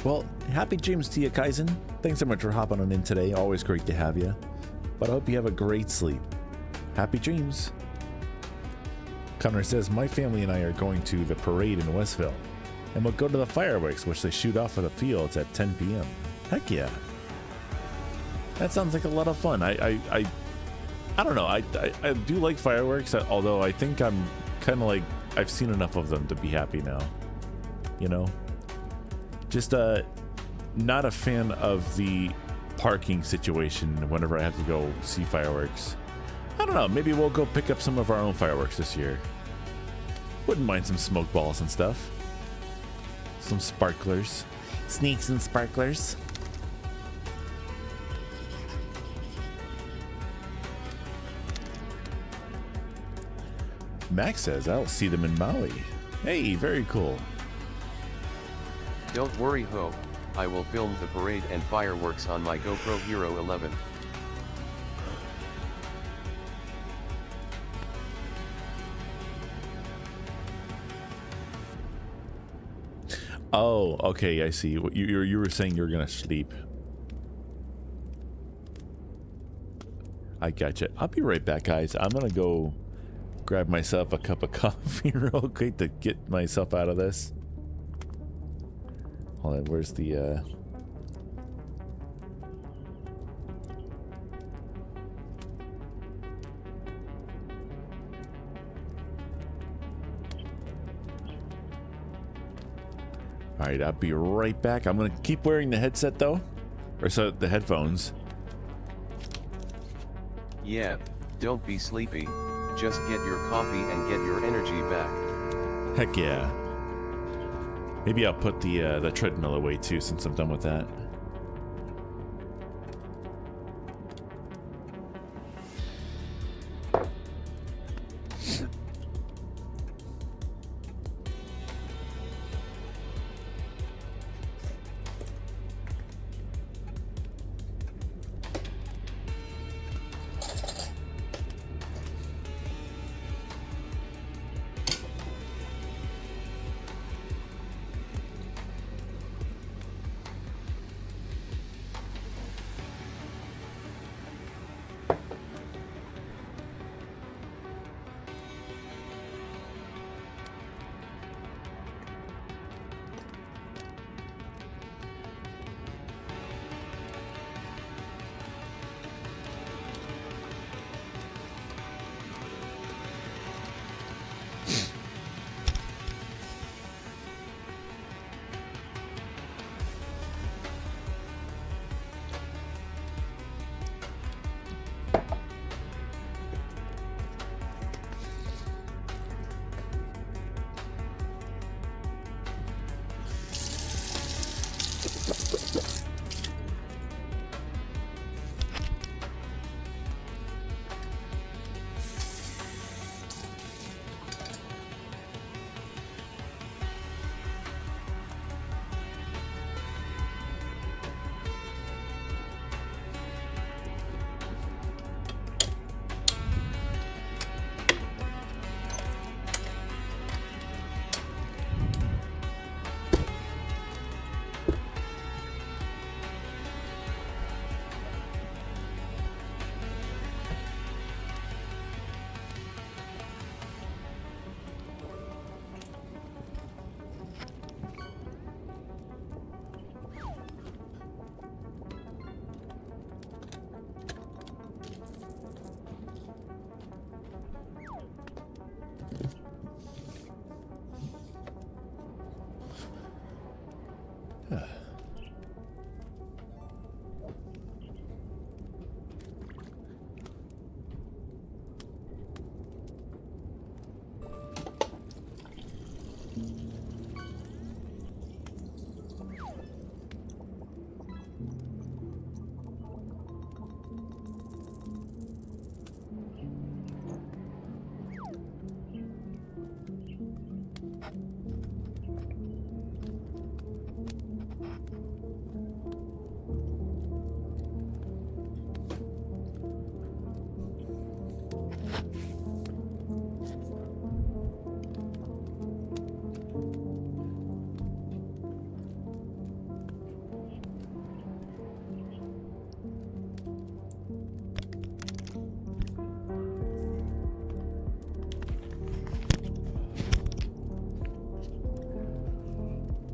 A: Well, happy dreams to you, Kaizen. Thanks so much for hopping on in today. Always great to have you. But I hope you have a great sleep. Happy dreams. Connor says, my family and I are going to the parade in Westville. And we'll go to the fireworks, which they shoot off of the fields at 10 p.m. Heck yeah. That sounds like a lot of fun. I don't know. I do like fireworks, although I think I'm kind of like, I've seen enough of them to be happy now. You know? Just not a fan of the parking situation whenever I have to go see fireworks. I don't know, maybe we'll go pick up some of our own fireworks this year. Wouldn't mind some smoke balls and stuff. Some sparklers. Sneaks and sparklers. Max says, I'll see them in Maui. Hey, very cool.
B: Don't worry Ho, I will film the parade and fireworks on my GoPro Hero 11.
A: Oh, okay, I see. You were saying you were gonna sleep. I gotcha. I'll be right back, guys. I'm gonna go grab myself a cup of coffee real quick to get myself out of this. Hold on, where's the Alright, I'll be right back. I'm gonna keep wearing the headset though. Or so the headphones.
B: Yeah, don't be sleepy. Just get your coffee and get your energy back.
A: Heck yeah. Maybe I'll put the treadmill away too since I'm done with that.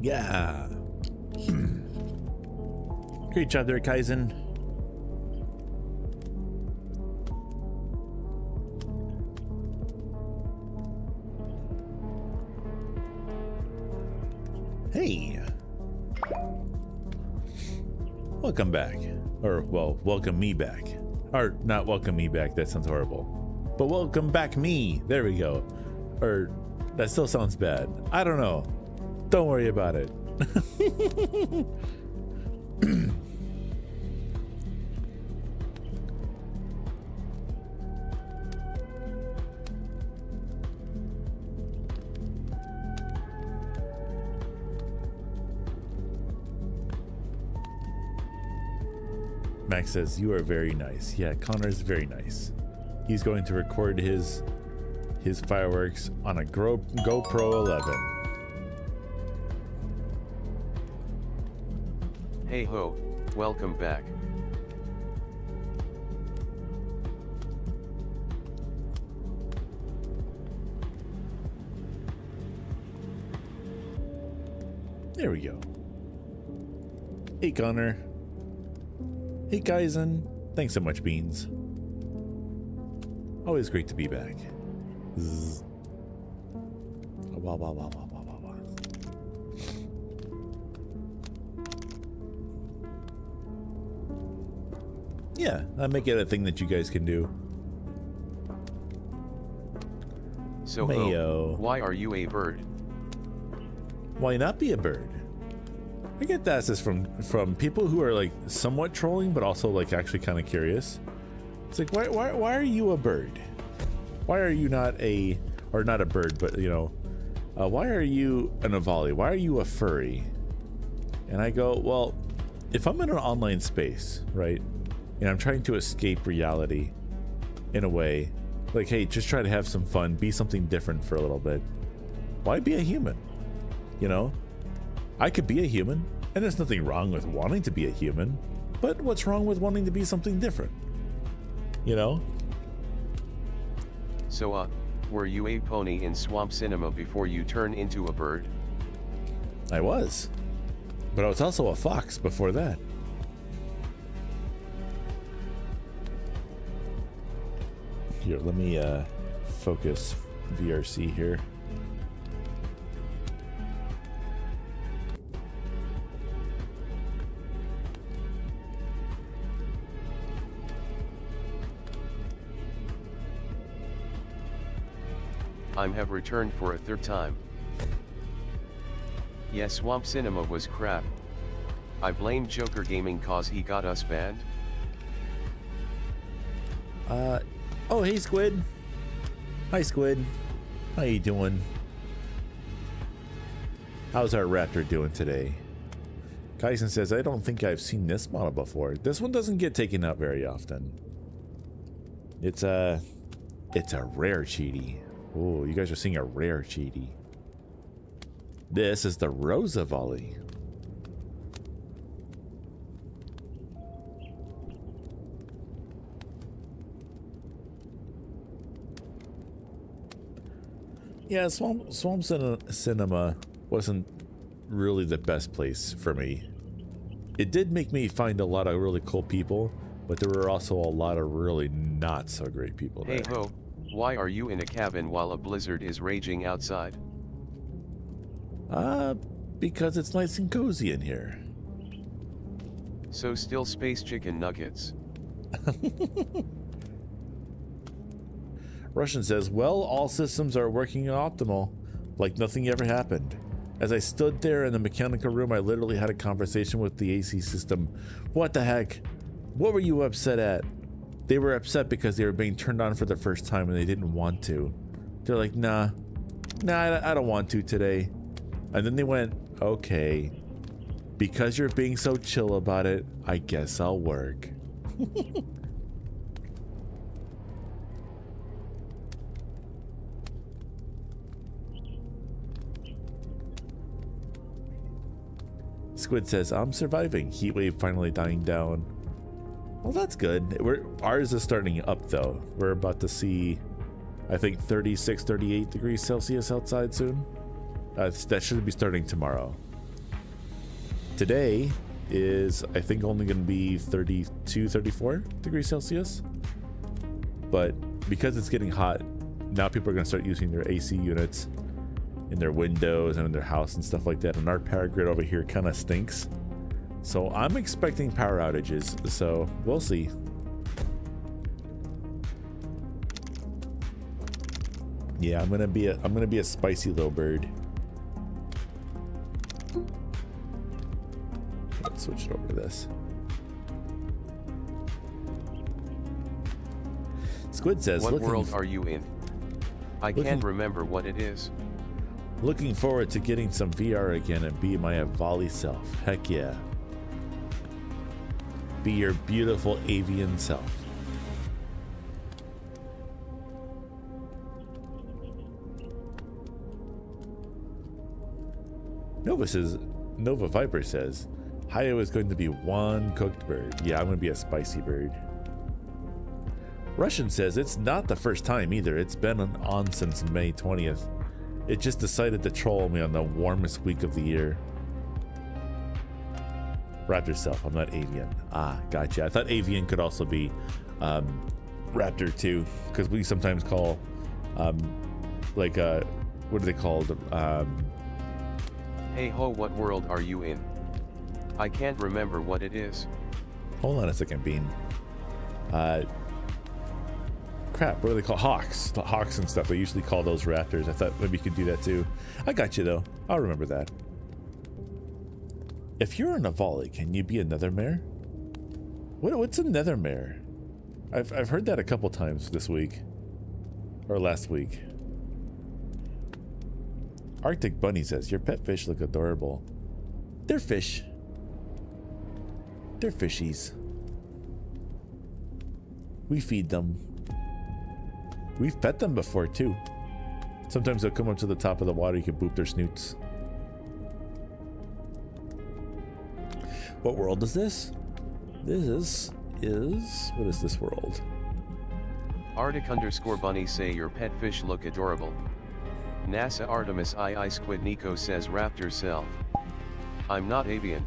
A: Yeah. Great job there, Kaizen. Hey. Welcome back. Or, well, welcome me back. Or, not welcome me back, that sounds horrible. But welcome back me. There we go. Or, that still sounds bad. I don't know. Don't worry about it. Max says, you are very nice. Yeah, Connor's very nice. He's going to record his fireworks on a GoPro 11.
B: Hey ho, welcome back.
A: There we go. Hey Connor. Hey Kaizen. Thanks so much, Beans. Always great to be back. Zzz. Wow, wow, wow, wow, wow, wow, wow. Yeah, I make it a thing that you guys can do.
B: So
A: Mayo.
B: why are you a bird?
A: Why not be a bird? I get that this from people who are like somewhat trolling, but also like actually kind of curious. It's like, why are you a bird? Why are you not a, or not a bird, but you know, why are you an Avali? Why are you a furry? And I go, well, if I'm in an online space, right, and I'm trying to escape reality in a way, like, hey, just try to have some fun, be something different for a little bit. Why be a human? You know, I could be a human, and there's nothing wrong with wanting to be a human, but what's wrong with wanting to be something different? You know?
B: So were you a pony in Swamp Cinema before you turn into a bird?
A: I was. But I was also a fox before that. Here, let me focus VRC here.
B: I have returned for a third time. Yes, Swamp Cinema was crap. I blame Joker Gaming cause he got us banned.
A: Oh, hey Squid. Hi Squid. How you doing? How's our raptor doing today? Kaisen says, I don't think I've seen this model before. This one doesn't get taken out very often. It's a rare Cheetie. Oh, you guys are seeing a rare Cheetie. This is the Rosa Volley. Yeah, Swamp Cinema wasn't really the best place for me. It did make me find a lot of really cool people, but there were also a lot of really not so great people there.
B: Hey ho, why are you in a cabin while a blizzard is raging outside?
A: Because it's nice and cozy in here.
B: So still space chicken nuggets.
A: Russian says, well, all systems are working optimal, like nothing ever happened. As I stood there in the mechanical room, I literally had a conversation with the AC system. What the heck? What were you upset at? They were upset because they were being turned on for the first time and they didn't want to. They're like, nah, I don't want to today. And then they went, okay, because you're being so chill about it, I guess I'll work. Squid says, I'm surviving. Heatwave finally dying down. Well, that's good. Ours is starting up though. We're about to see, I think, 36, 38 degrees Celsius outside soon. That should be starting tomorrow. Today is, I think, only going to be 32, 34 degrees Celsius. But because it's getting hot, now people are going to start using their AC units in their windows and in their house and stuff like that. And our power grid over here kind of stinks. So I'm expecting power outages, so we'll see. Yeah, I'm gonna be a spicy little bird. Let's switch it over to this. Squid says,
B: what world are you in? I can't remember what it is.
A: Looking forward to getting some VR again and be my Avali self. Heck yeah. Be your beautiful avian self. Nova Viper says, Hayo is going to be one cooked bird. Yeah, I'm going to be a spicy bird. Russian says, it's not the first time either. It's been on since May 20th. It just decided to troll me on the warmest week of the year. Raptor self, I'm not avian. Ah, gotcha. I thought avian could also be raptor too, because we sometimes call what are they called?
B: Hey ho, what world are you in? I can't remember what it is.
A: Hold on a second, Bean. Crap, what do they call hawks? The hawks and stuff. They usually call those raptors. I thought maybe you could do that too. I got you though. I'll remember that. If you're an Avali, can you be a nethermare? What's a nethermare? I've heard that a couple times this week. Or last week. Arctic Bunny says, your pet fish look adorable. They're fish. They're fishies. We feed them. We've pet them before too. Sometimes they'll come up to the top of the water, you can boop their snoots. What world is this? This is what is this world?
B: Arctic_bunny say your pet fish look adorable. NASA Artemis II Squid Nico says raptor self. I'm not avian.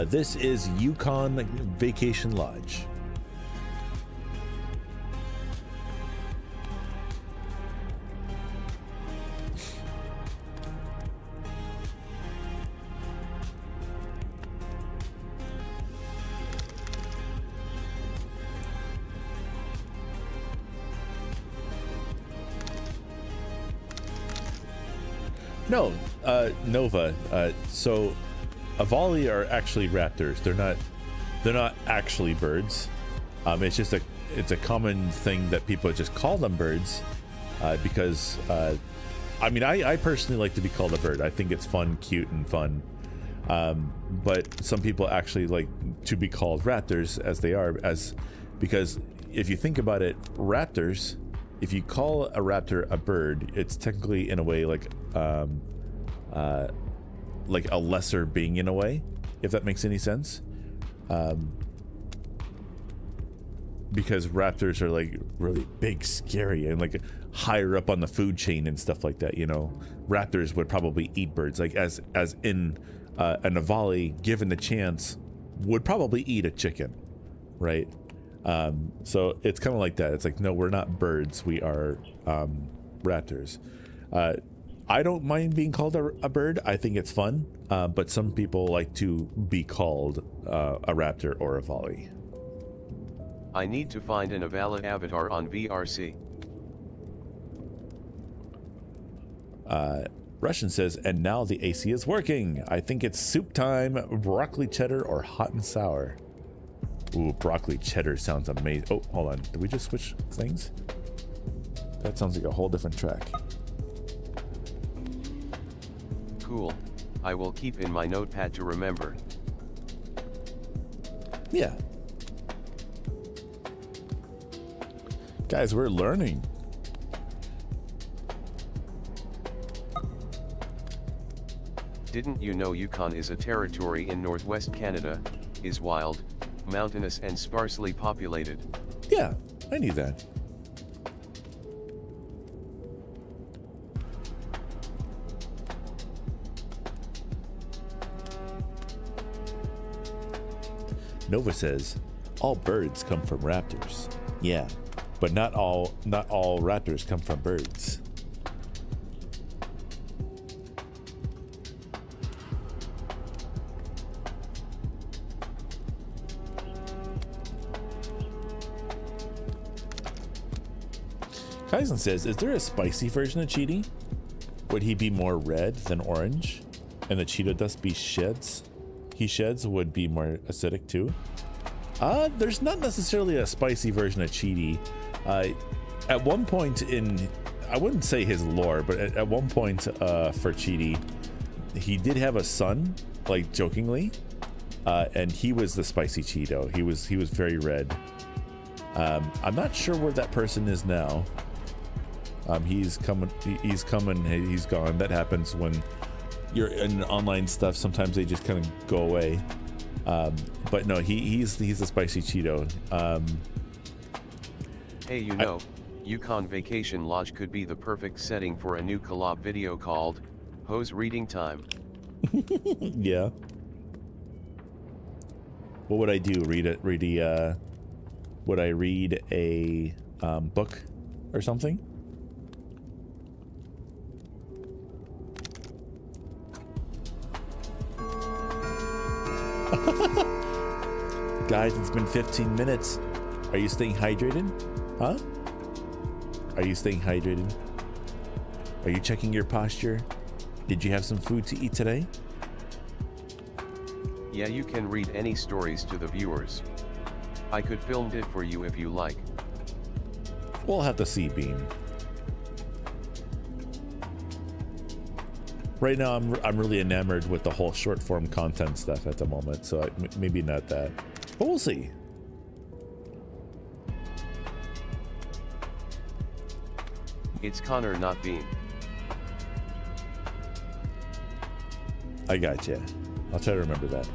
A: This is Yukon Vacation Lodge. No, Nova. So Avali are actually raptors. They're not actually birds. It's just it's a common thing that people just call them birds because I mean I personally like to be called a bird. I think it's fun, cute, and fun. But some people actually like to be called raptors as they are, because if you think about it, raptors, if you call a raptor a bird, it's technically in a way like a lesser being in a way, if that makes any sense. Because raptors are like really big, scary, and like higher up on the food chain and stuff like that, you know. Raptors would probably eat birds, like as in an Avali, given the chance, would probably eat a chicken, right? So it's kind of like that. It's like, no, we're not birds, we are raptors. I don't mind being called a bird. I think it's fun, but some people like to be called a raptor or a volley.
B: I need to find an Avala avatar on VRC.
A: Russian says, and now the AC is working. I think it's soup time, broccoli cheddar or hot and sour. Ooh, broccoli cheddar sounds amazing. Oh, hold on. Did we just switch things? That sounds like a whole different track.
B: Cool. I will keep in my notepad to remember.
A: Yeah. Guys, we're learning.
B: Didn't you know Yukon is a territory in northwest Canada, is wild, mountainous and sparsely populated?
A: Yeah, I knew that. Nova says, all birds come from raptors. Yeah, But not all raptors come from birds. Kaizen says, is there a spicy version of Cheetie? Would he be more red than orange? And the Cheeto dust he sheds would be more acidic too? There's not necessarily a spicy version of Cheetie. At one point in, I wouldn't say his lore, but at one point for Cheetie, he did have a son, like jokingly, and he was the spicy Cheeto. He was very red. I'm not sure where that person is now. He's coming, he's gone. That happens when you're in online stuff. Sometimes they just kind of go away. But no, he's a spicy Cheeto.
B: Hey, Yukon Vacation Lodge could be the perfect setting for a new collab video called Hose Reading Time.
A: Yeah. What would I do? Would I read a book or something? Guys, it's been 15 minutes. Are you staying hydrated? Huh? Are you staying hydrated? Are you checking your posture? Did you have some food to eat today?
B: Yeah, you can read any stories to the viewers. I could film it for you if you like.
A: We'll have to see, Bean. Right now, I'm really enamored with the whole short form content stuff at the moment, so maybe not that, but we'll see.
B: It's Connor, not Bean.
A: I gotcha. I'll try to remember that.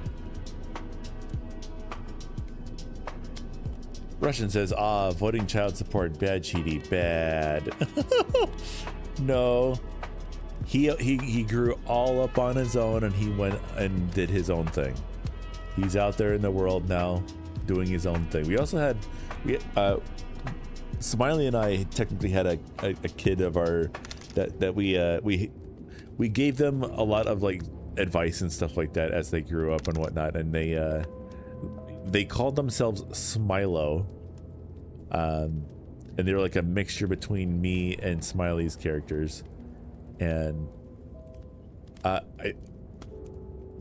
A: Russian says, voting child support, bad Cheetie, bad. No. He grew all up on his own, and he went and did his own thing. He's out there in the world now doing his own thing. We also had Smiley and I technically had a kid of our that we gave them a lot of like advice and stuff like that as they grew up and whatnot, and they called themselves Smilo, and they were like a mixture between me and Smiley's characters. And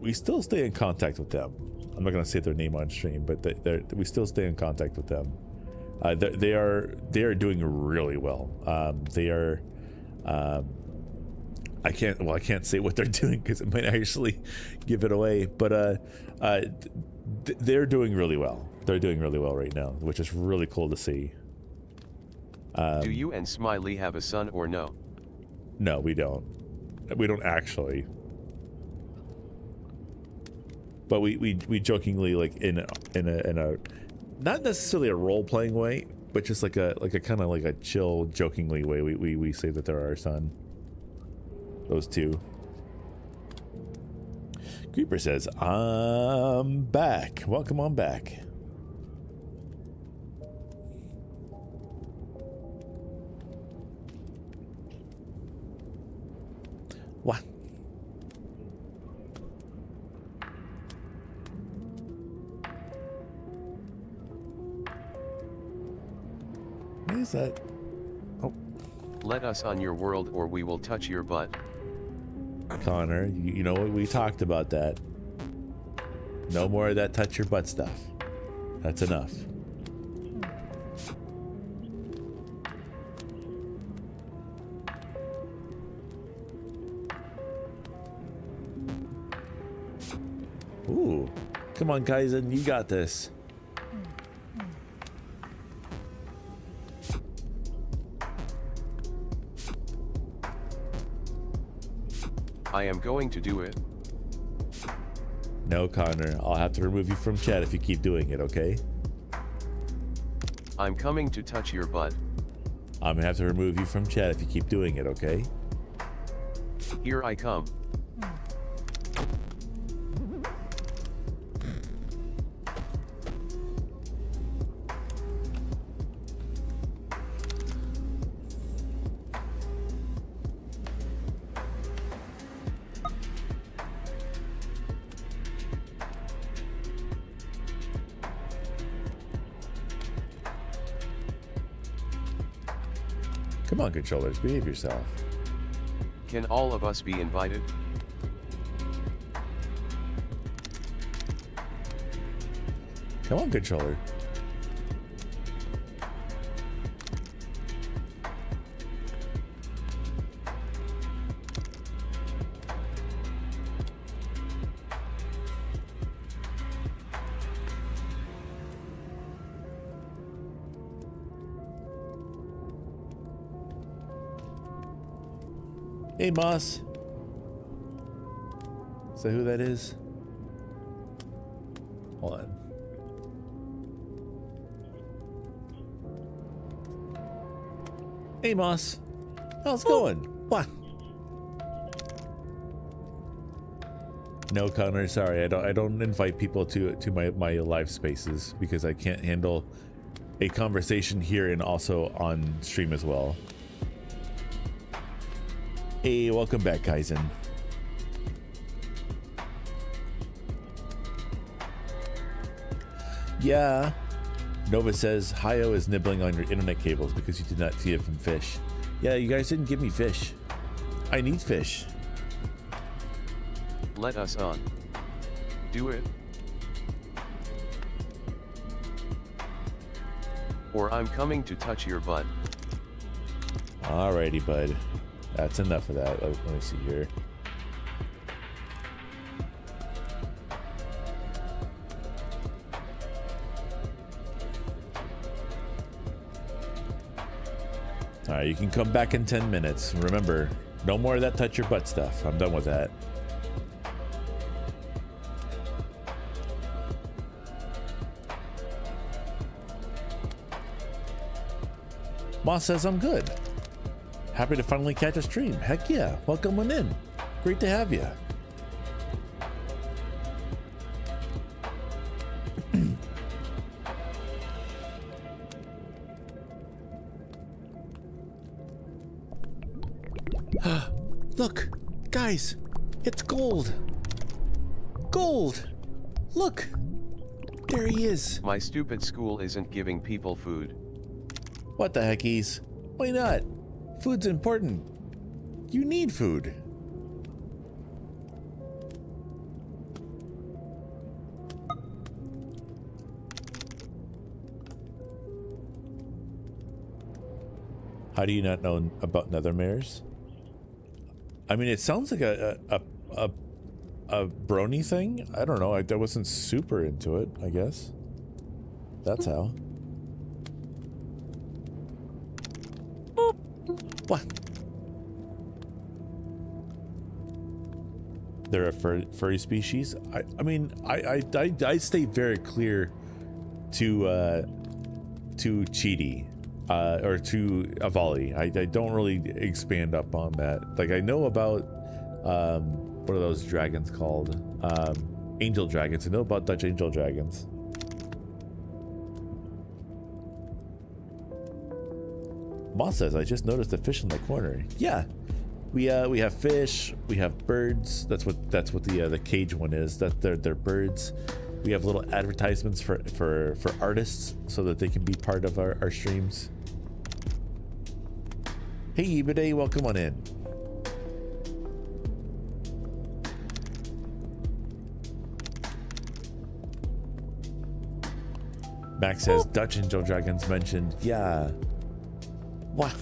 A: we still stay in contact with them. I'm not gonna say their name on stream, but we still stay in contact with them. They are doing really well. They are. I can't say what they're doing because it might actually give it away. But they're doing really well. They're doing really well right now, which is really cool to see.
B: Do you and Smiley have a son or no?
A: No, we don't. We don't actually. But we jokingly, like in a not necessarily a role playing way, but just like a kind of like a chill, jokingly way. We say that they're our son. Those two. Creeper says, "I'm back. Welcome on back." What? What is that? Oh.
B: Let us on your world or we will touch your butt.
A: Connor, you know what? We talked about that. No more of that touch your butt stuff. That's enough. Ooh, come on, Kaizen, you got this.
B: I am going to do it.
A: No, Connor, I'll have to remove you from chat if you keep doing it, okay?
B: I'm coming to touch your butt.
A: I'm gonna have to remove you from chat if you keep doing it, okay?
B: Here I come.
A: Come on, controllers, behave yourself.
B: Can all of us be invited?
A: Come on, controller. Hey, Moss. Is that who that is? Hold on. Hey, Moss. How's it going? What? No, Connor. Sorry, I don't invite people to my live spaces because I can't handle a conversation here and also on stream as well. Hey, welcome back, Kaizen. Yeah. Nova says, Hayo is nibbling on your internet cables because you did not feed him fish. Yeah, you guys didn't give me fish. I need fish.
B: Let us on. Do it. Or I'm coming to touch your butt.
A: Alrighty, bud. That's enough of that. Let me see here. Alright, you can come back in 10 minutes. Remember, no more of that touch your butt stuff. I'm done with that. Moss says I'm good. Happy to finally catch a stream. Heck yeah. Welcome on in. Great to have you. Look, guys, it's gold. Gold. Look, there he is.
B: My stupid school isn't giving people food.
A: What the heckies? Why not? Food's important. You need food. How do you not know about nethermares? I mean, it sounds like a brony thing. I don't know. I wasn't super into it, I guess. That's how. What? They're a furry species? I mean, I stay very clear to Cheety, or to Avali. I don't really expand up on that. Like, I know about, what are those dragons called? Angel dragons. I know about Dutch angel dragons. Moss says, I just noticed a fish in the corner. Yeah, we have fish, we have birds. That's what the cage one is. That they're birds. We have little advertisements for artists so that they can be part of our streams. Hey, Ebade, welcome on in. Max says, Dutch angel dragons mentioned. Yeah. What?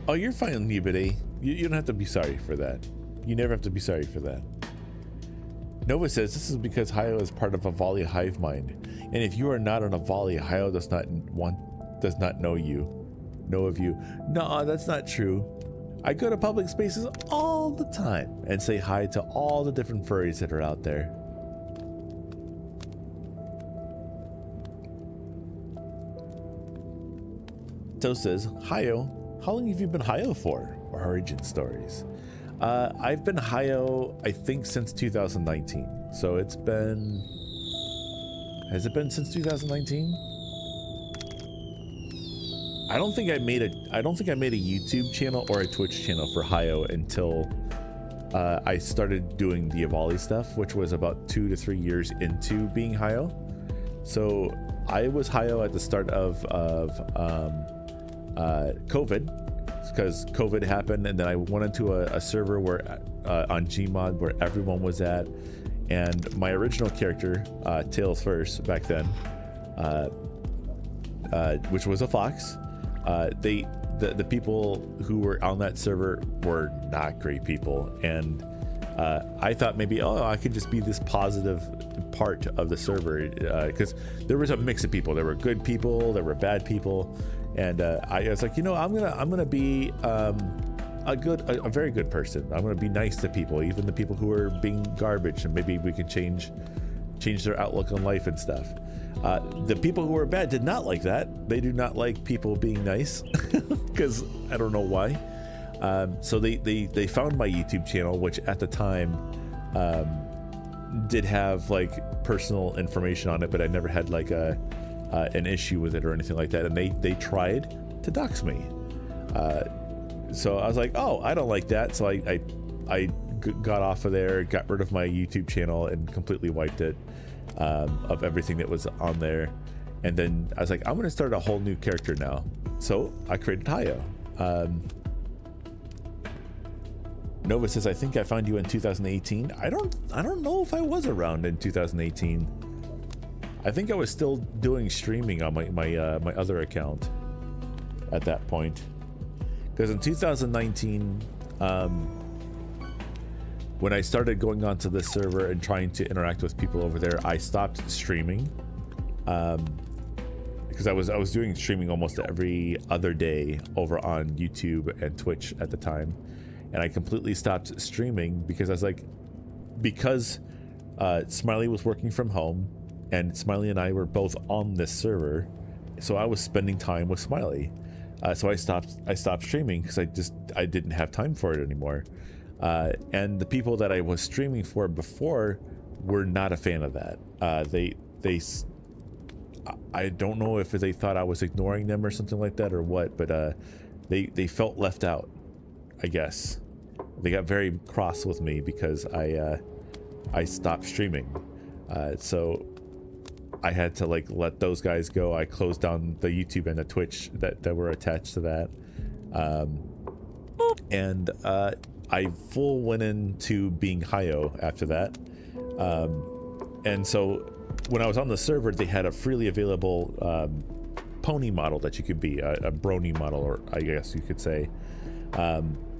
A: Oh, you're fine, Nibide. You don't have to be sorry for that. You never have to be sorry for that. Nova says this is because Hayo is part of Avali hive mind, and if you are not an Avali, Hayo does not know of you. No, that's not true. I go to public spaces all the time and say hi to all the different furries that are out there. Toe says, Hayo, how long have you been Hayo for? Or origin stories? I've been Hayo, I think, since 2019. So it's been... Has it been since 2019? I don't think I made a YouTube channel or a Twitch channel for Hayo until I started doing the Avali stuff, which was about 2 to 3 years into being Hayo. So I was Hayo at the start of COVID, because COVID happened, and then I went into a server where on Gmod where everyone was at, and my original character, Tails First, back then, which was a fox, the people who were on that server were not great people, and I thought maybe, oh, I could just be this positive part of the server, because there was a mix of people. There were good people, there were bad people, and I was like, you know, I'm gonna be a very good person. I'm gonna be nice to people, even the people who are being garbage, and maybe we can change their outlook on life and stuff. The people who were bad did not like that. They do not like people being nice, because I don't know why. So they found my YouTube channel, which at the time did have like personal information on it, but I never had like an issue with it or anything like that. And they tried to dox me. So I was like, oh, I don't like that. So I got off of there, got rid of my YouTube channel, and completely wiped it of everything that was on there. And then I was like, I'm gonna start a whole new character now. So I created Hayo. Nova says, I think I found you in 2018. I don't know if I was around in 2018. I think I was still doing streaming on my other account at that point. Because in 2019, when I started going onto this server and trying to interact with people over there, I stopped streaming. Because I was doing streaming almost every other day over on YouTube and Twitch at the time. And I completely stopped streaming because I was like, because Smiley was working from home and Smiley and I were both on this server, so I was spending time with Smiley. So I stopped streaming because I didn't have time for it anymore. And the people that I was streaming for before were not a fan of that. I don't know if they thought I was ignoring them or something like that or what, but they felt left out, I guess. They got very cross with me because I stopped streaming. So I had to like let those guys go. I closed down the YouTube and the Twitch that were attached to that. And I full went into being Hayo after that. And so when I was on the server, they had a freely available pony model that you could be, a brony model, or I guess you could say.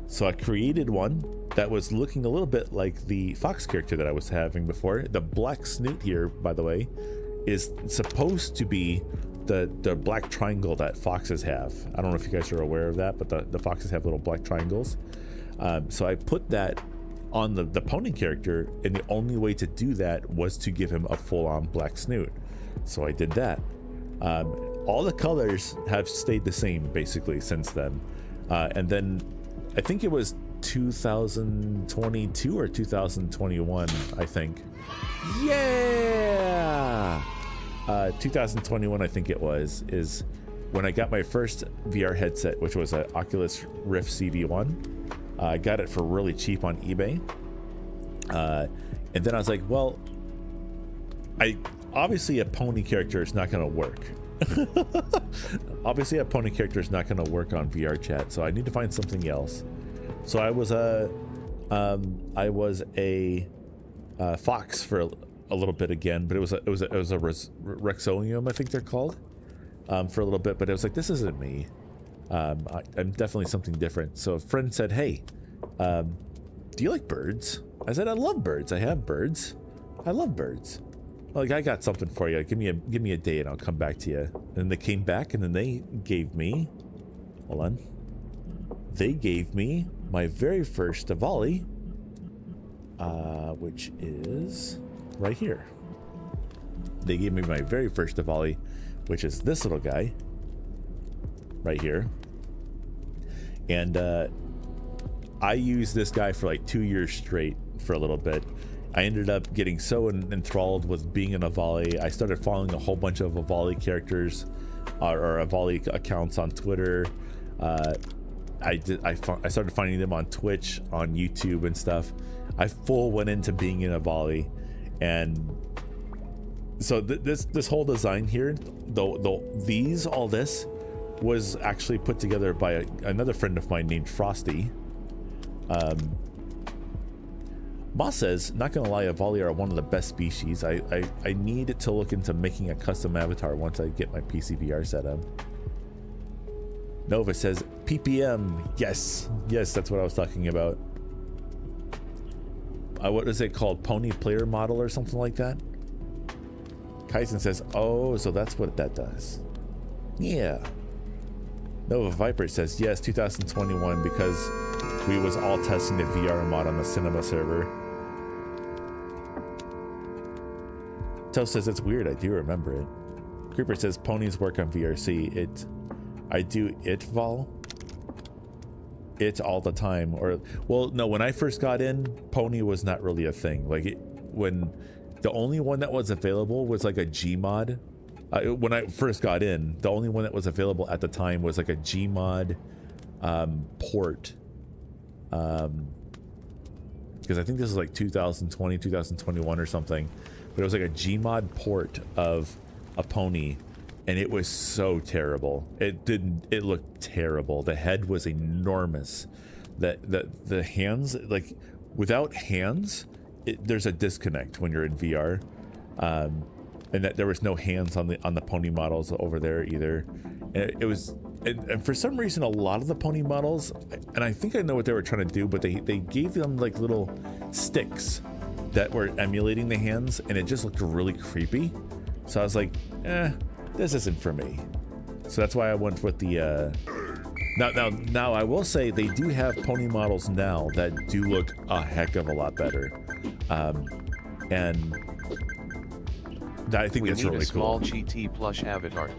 A: So I created one that was looking a little bit like the fox character that I was having before. The black snoot here, by the way, is supposed to be the black triangle that foxes have. I don't know if you guys are aware of that, but the foxes have little black triangles. So I put that on the pony character, and the only way to do that was to give him a full-on black snoot. So I did that. All the colors have stayed the same basically since then. And then I think it was 2022 or 2021, I think. Yeah! 2021, I think it was, is when I got my first VR headset, which was an Oculus Rift CV1. I got it for really cheap on eBay. And then I was like, well, obviously a pony character is not going to work. Obviously a pony character is not going to work on VR chat, so I need to find something else. So I was a fox for a little bit again, but it was a Rexonium, I think they're called, for a little bit. But it was like, this isn't me. I'm definitely something different. So a friend said, hey, do you like birds? I said, I love birds. I have birds. I love birds. Like, I got something for you. Give me a day and I'll come back to you. And they came back, and then they gave me, hold on. They gave me my very first Avali, which is right here. They gave me my very first Avali, which is this little guy right here. And I used this guy for like 2 years straight for a little bit. I ended up getting so enthralled with being in Avali. I started following a whole bunch of Avali characters or Avali accounts on Twitter. I started finding them on Twitch, on YouTube and stuff. I full went into being in Avali, and so this whole design here, all this was actually put together by another friend of mine named Frosty. Moss says, not gonna lie, Avali are one of the best species. I need to look into making a custom avatar once I get my PC VR set up. Nova says, PPM. Yes, that's what I was talking about. What is it called? Pony player model or something like that? Kaizen says, oh, so that's what that does. Yeah. Nova Viper says, yes, 2021, because we was all testing the VR mod on the cinema server. Toast says, it's weird, I do remember it. Creeper says, ponies work on VRC. I do it, Vol. It all the time. Or, well, no, when I first got in, pony was not really a thing. Like, when the only one that was available was like a Gmod. When I first got in, the only one that was available at the time was like a Gmod port. Because I think this is like 2020, 2021 or something. But it was like a Gmod port of a pony. And it was so terrible. It looked terrible. The head was enormous. The hands, like, without hands, there's a disconnect when you're in VR. And that there was no hands on the pony models over there either. And it was, and for some reason, a lot of the pony models, and I think I know what they were trying to do, but they gave them like little sticks that were emulating the hands, and it just looked really creepy. So I was like, this isn't for me. So that's why I went with the now I will say they do have pony models now that do look a heck of a lot better. And I think that's really cool.
B: We need a small GT plush avatar.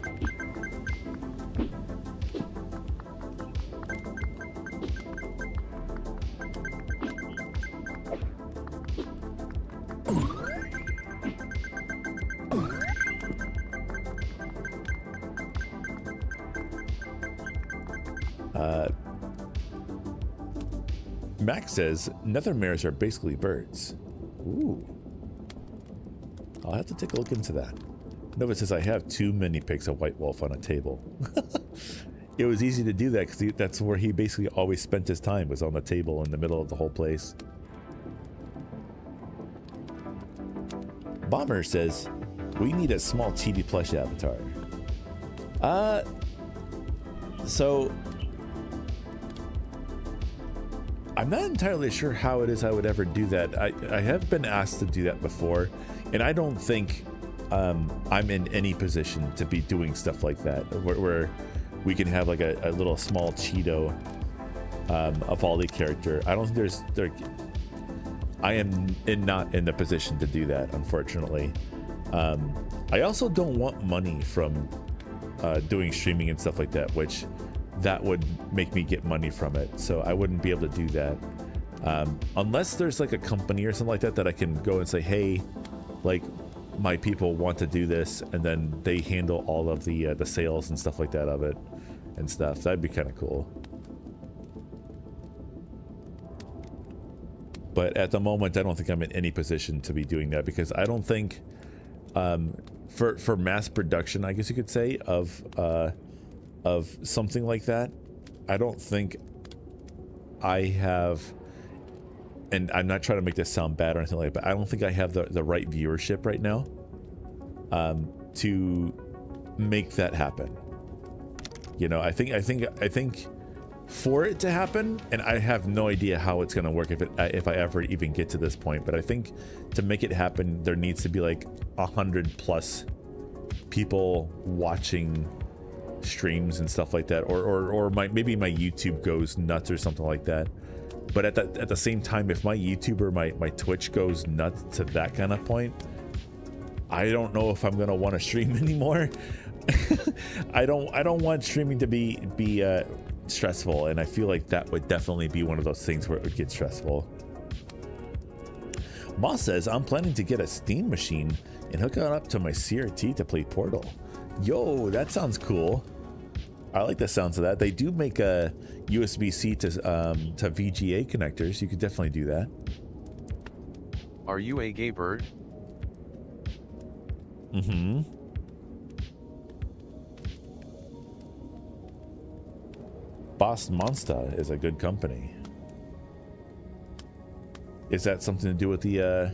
A: Max says nether mares are basically birds. Ooh. I'll have to take a look into that. Nova says I have too many pics of White Wolf on a table. It was easy to do that because that's where he basically always spent his time, was on the table in the middle of the whole place. Bomber says we need a small Cheetie plush avatar. So I'm not entirely sure how it is I would ever do that. I have been asked to do that before, and I don't think I'm in any position to be doing stuff like that, where we can have like a little small Cheeto Avali character. I don't think I am not in the position to do that, unfortunately. I also don't want money from doing streaming and stuff like that, which that would make me get money from it, so I wouldn't be able to do that unless there's like a company or something like that I can go and say, hey, like, my people want to do this, and then they handle all of the sales and stuff like that of it and stuff. That'd be kind of cool. But at the moment, I don't think I'm in any position to be doing that, because I don't think for mass production, I guess you could say, of something like that, I don't think I have, and I'm not trying to make this sound bad or anything like that, but I don't think I have the right viewership right now to make that happen. You know, I think for it to happen, and I have no idea how it's going to work if I ever even get to this point, but I think to make it happen, there needs to be like 100+ people watching streams and stuff like that, or maybe my YouTube goes nuts or something like that. But at the same time, if my YouTube or my Twitch goes nuts to that kind of point, I don't know if I'm gonna want to stream anymore, I don't want streaming to be stressful, and I feel like that would definitely be one of those things where it would get stressful. Moss says, I'm planning to get a Steam machine and hook it up to my CRT to play Portal. Yo, that sounds cool. I like the sounds of that. They do make a USB-C to VGA connectors. You could definitely do that.
B: Are you a gay bird?
A: Mm-hmm. Boss Monster is a good company. Is that something to do with the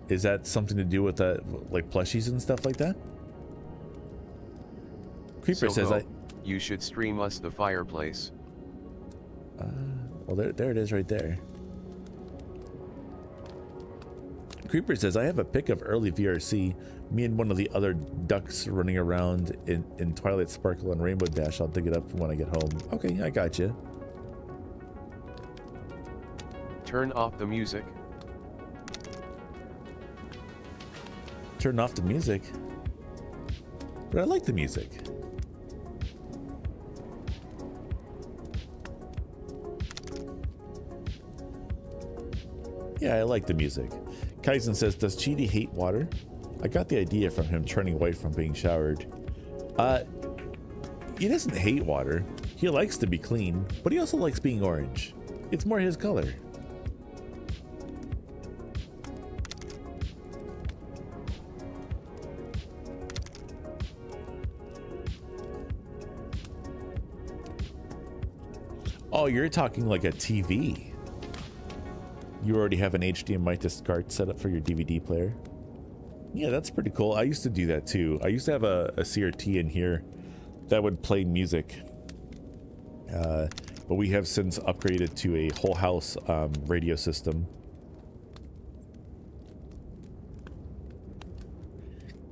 A: is that something to do with the like plushies and stuff like that? Creeper says
B: you should stream us the fireplace.
A: Well, there it is right there. Creeper says, I have a pic of early VRC. Me and one of the other ducks running around in Twilight Sparkle and Rainbow Dash. I'll dig it up when I get home. Okay, I got you.
B: Turn off the music.
A: Turn off the music? But I like the music. Yeah, I like the music. Kaizen says, does Cheaty hate water? I got the idea from him turning white from being showered. He doesn't hate water. He likes to be clean, but he also likes being orange. It's more his color. Oh, you're talking like a TV. You already have an HDMI to SCART set up for your DVD player. Yeah, that's pretty cool. I used to do that too. I used to have a CRT in here that would play music. But we have since upgraded to a whole house radio system.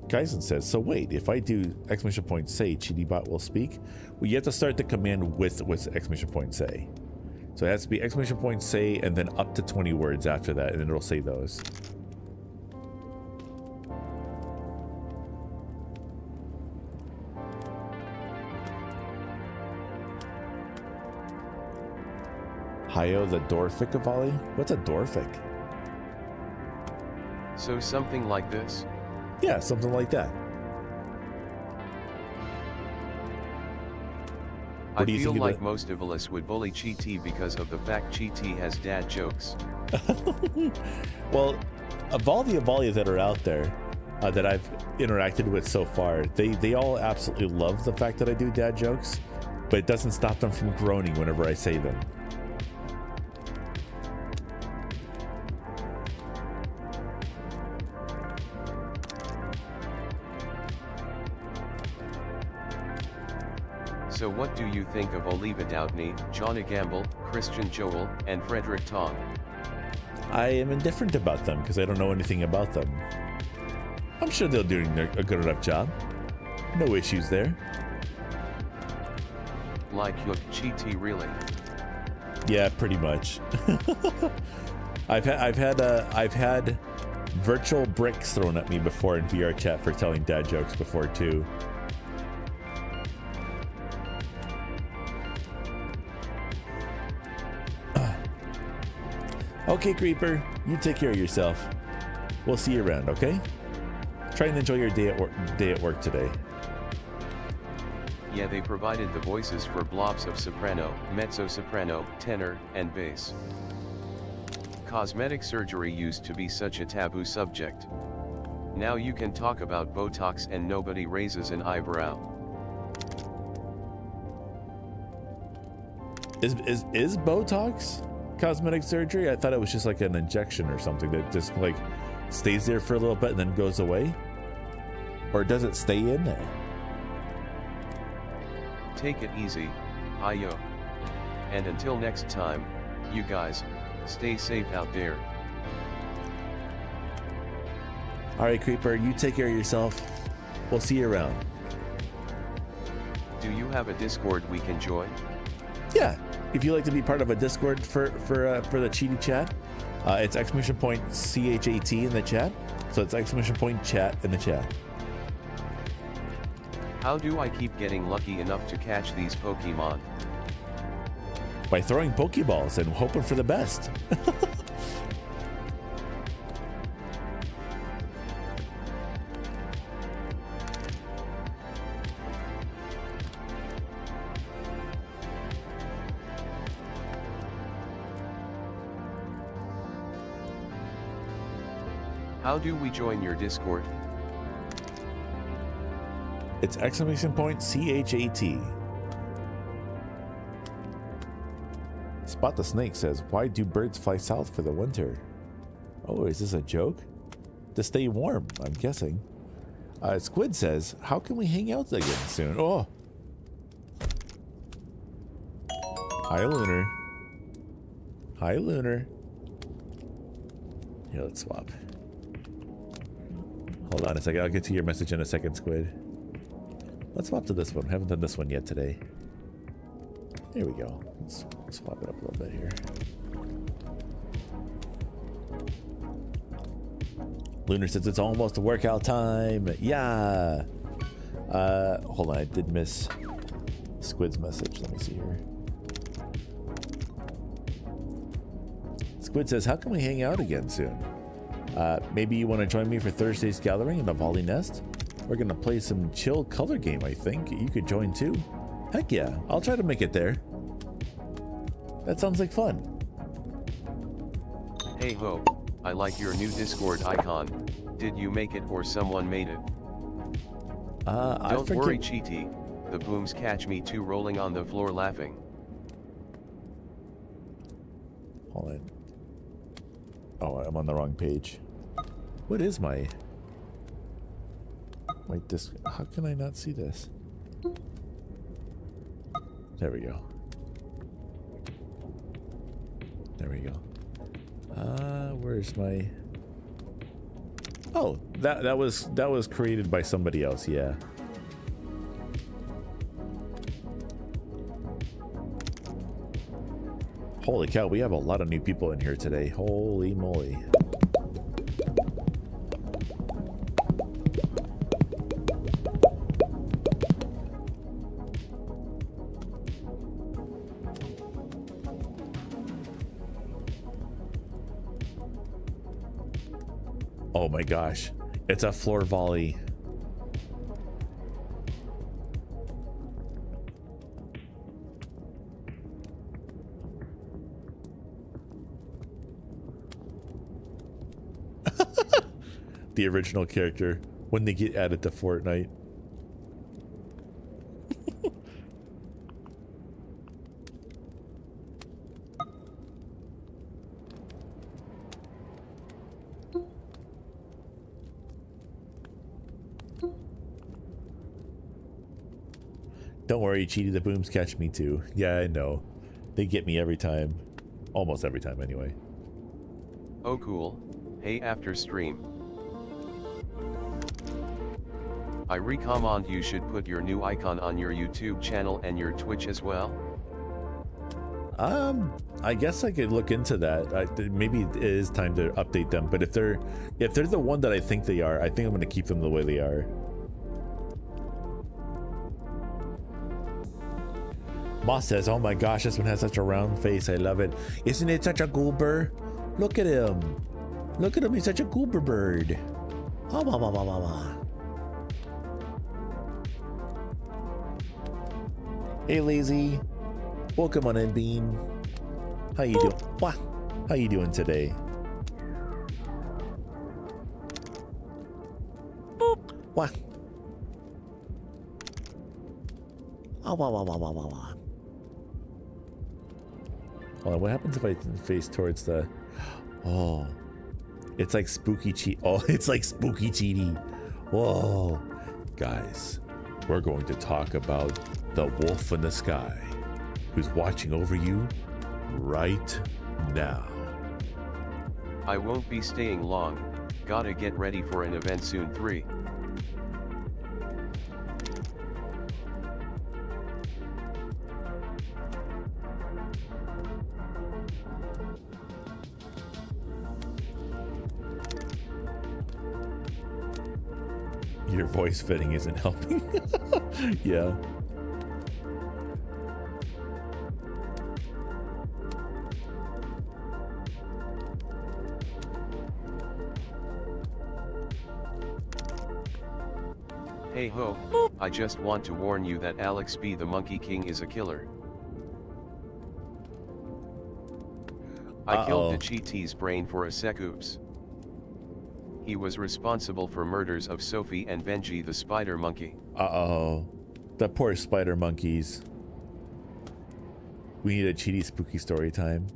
A: Kaizen says, so wait, if I do exclamation point say, CheetyBot will speak? Well, you have to start the command with exclamation point say. So it has to be exclamation point say and then up to 20 words after that, and then it'll say those. Hio the Dorficavali? What's a Dorfic?
B: So something like this?
A: Yeah, something like that.
B: I feel like most of us would bully Cheety because of the fact Cheety has dad jokes.
A: Well, of all the Avalia that are out there that I've interacted with so far, they all absolutely love the fact that I do dad jokes, but it doesn't stop them from groaning whenever I say them.
B: So what do you think of Oliva Doubtney, Johnny Gamble, Christian Joel, and Frederick Tong?
A: I am indifferent about them because I don't know anything about them. I'm sure they're doing a good enough job. No issues there.
B: Like Hook Cheety, really?
A: Yeah, pretty much. I've had virtual bricks thrown at me before in VR chat for telling dad jokes before too. Okay, Creeper, you take care of yourself. We'll see you around, okay? Try and enjoy your day at work today.
B: Yeah, they provided the voices for blobs of soprano, mezzo-soprano, tenor, and bass. Cosmetic surgery used to be such a taboo subject. Now you can talk about Botox and nobody raises an eyebrow.
A: Is Botox cosmetic surgery? I thought it was just like an injection or something that just like stays there for a little bit and then goes away. Or does it stay in there?
B: Take it easy, Hio. And until next time, you guys, stay safe out there.
A: Alright, Creeper, you take care of yourself. We'll see you around.
B: Do you have a Discord we can join?
A: Yeah, if you'd like to be part of a Discord for the CheetiChat, It's exclamation point CHAT in the chat. So it's exclamation point chat in the chat.
B: How do I keep getting lucky enough to catch these Pokemon?
A: By throwing Pokeballs and hoping for the best.
B: How do we join your Discord?
A: It's exclamation point CHAT. Spot the Snake says, why do birds fly south for the winter? Oh, is this a joke? To stay warm, I'm guessing. Squid says, how can we hang out again soon? Oh! Hi, Lunar. Hi, Lunar. Here, let's swap. Hold on a second. I'll get to your message in a second, Squid. Let's swap to this one. Haven't done this one yet today. There we go. Let's swap it up a little bit here. Lunar says it's almost workout time. Yeah. Hold on. I did miss Squid's message. Let me see here. Squid says, how can we hang out again soon? Maybe you want to join me for Thursday's gathering in the Volley Nest? We're going to play some chill color game, I think. You could join too. Heck yeah, I'll try to make it there. That sounds like fun.
B: Hey ho, I like your new Discord icon. Did you make it or someone made it? Don't worry, Cheaty. The booms catch me too, rolling on the floor laughing.
A: Hold on. Oh, I'm on the wrong page. What is my disc? How can I not see this? There we go. There we go. Where's my? Oh, that was created by somebody else. Yeah. Holy cow, we have a lot of new people in here today. Holy moly. Oh my gosh, it's a floor volley. The original character when they get added to Fortnite. Don't worry, Cheaty, the booms catch me too. Yeah, I know. They get me every time. Almost every time anyway.
B: Oh cool. Hey, after stream, I recommend you should put your new icon on your YouTube channel and your Twitch as well.
A: I guess I could look into that. Maybe it is time to update them, but if they're the one that I think they are, I think I'm going to keep them the way they are. Moss says, oh my gosh, this one has such a round face. I love it. Isn't it such a goober? Look at him. Look at him. He's such a goober bird. Oh, mama. Hey, Lazy. Welcome on in, Bean. How you doing? What? How you doing today? Boop. What? Oh, wow. Hold on, what happens if I face towards the... Oh, it's like spooky cheat. Oh, it's like spooky cheaty. Whoa. Guys, we're going to talk about the wolf in the sky who's watching over you right now.
B: I won't be staying long. Gotta get ready for an event soon. 3.
A: Your voice fitting isn't helping. Yeah.
B: Hey ho, I just want to warn you that Alex B the Monkey King is a killer. I killed the Cheetie's brain for a sec. Oops. He was responsible for murders of Sophie and Benji the spider monkey.
A: Uh-oh. The poor spider monkeys. We need a Cheetie spooky story time.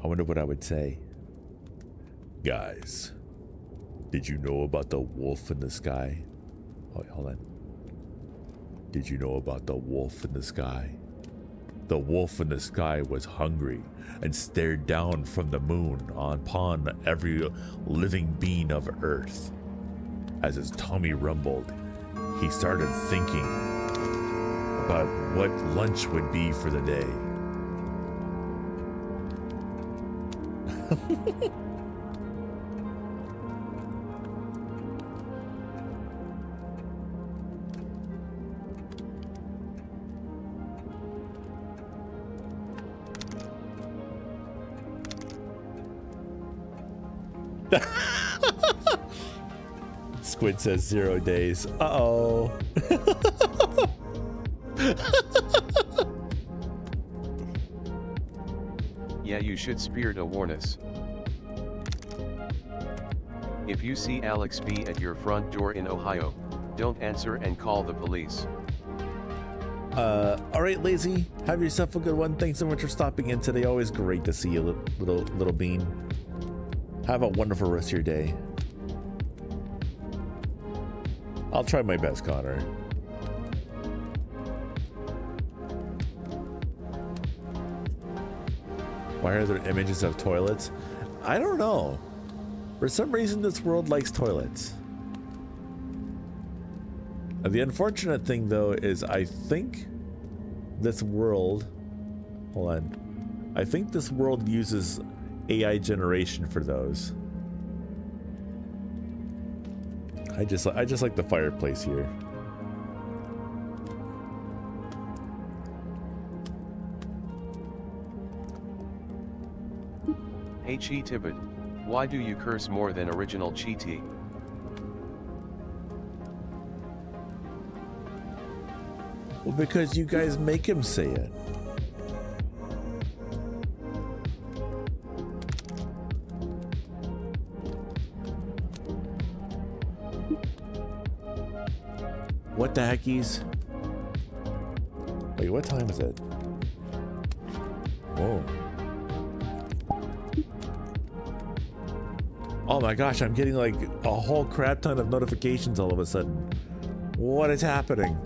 A: I wonder what I would say. Guys, did you know about the wolf in the sky? Oh, wait, hold on. Did you know about the wolf in the sky? The wolf in the sky was hungry and stared down from the moon upon every living being of Earth. As his tummy rumbled, he started thinking about what lunch would be for the day. Squid says 0 days. Uh-oh.
B: Yeah, you should spirit awareness. If you see Alex B at your front door in Ohio, don't answer and call the police.
A: All right, Lazy. Have yourself a good one. Thanks so much for stopping in today. Always great to see you, little bean. Have a wonderful rest of your day. I'll try my best, Connor. Why are there images of toilets? I don't know. For some reason, this world likes toilets. And the unfortunate thing, though, is I think this world... Hold on. I think this world uses AI generation for those. I just like the fireplace here.
B: Hey Cheetibit, why do you curse more than original Cheetie?
A: Well, because you guys make him say it. What the heckies? Wait, what time is it? Whoa. Oh my gosh, I'm getting like a whole crap ton of notifications all of a sudden. What is happening?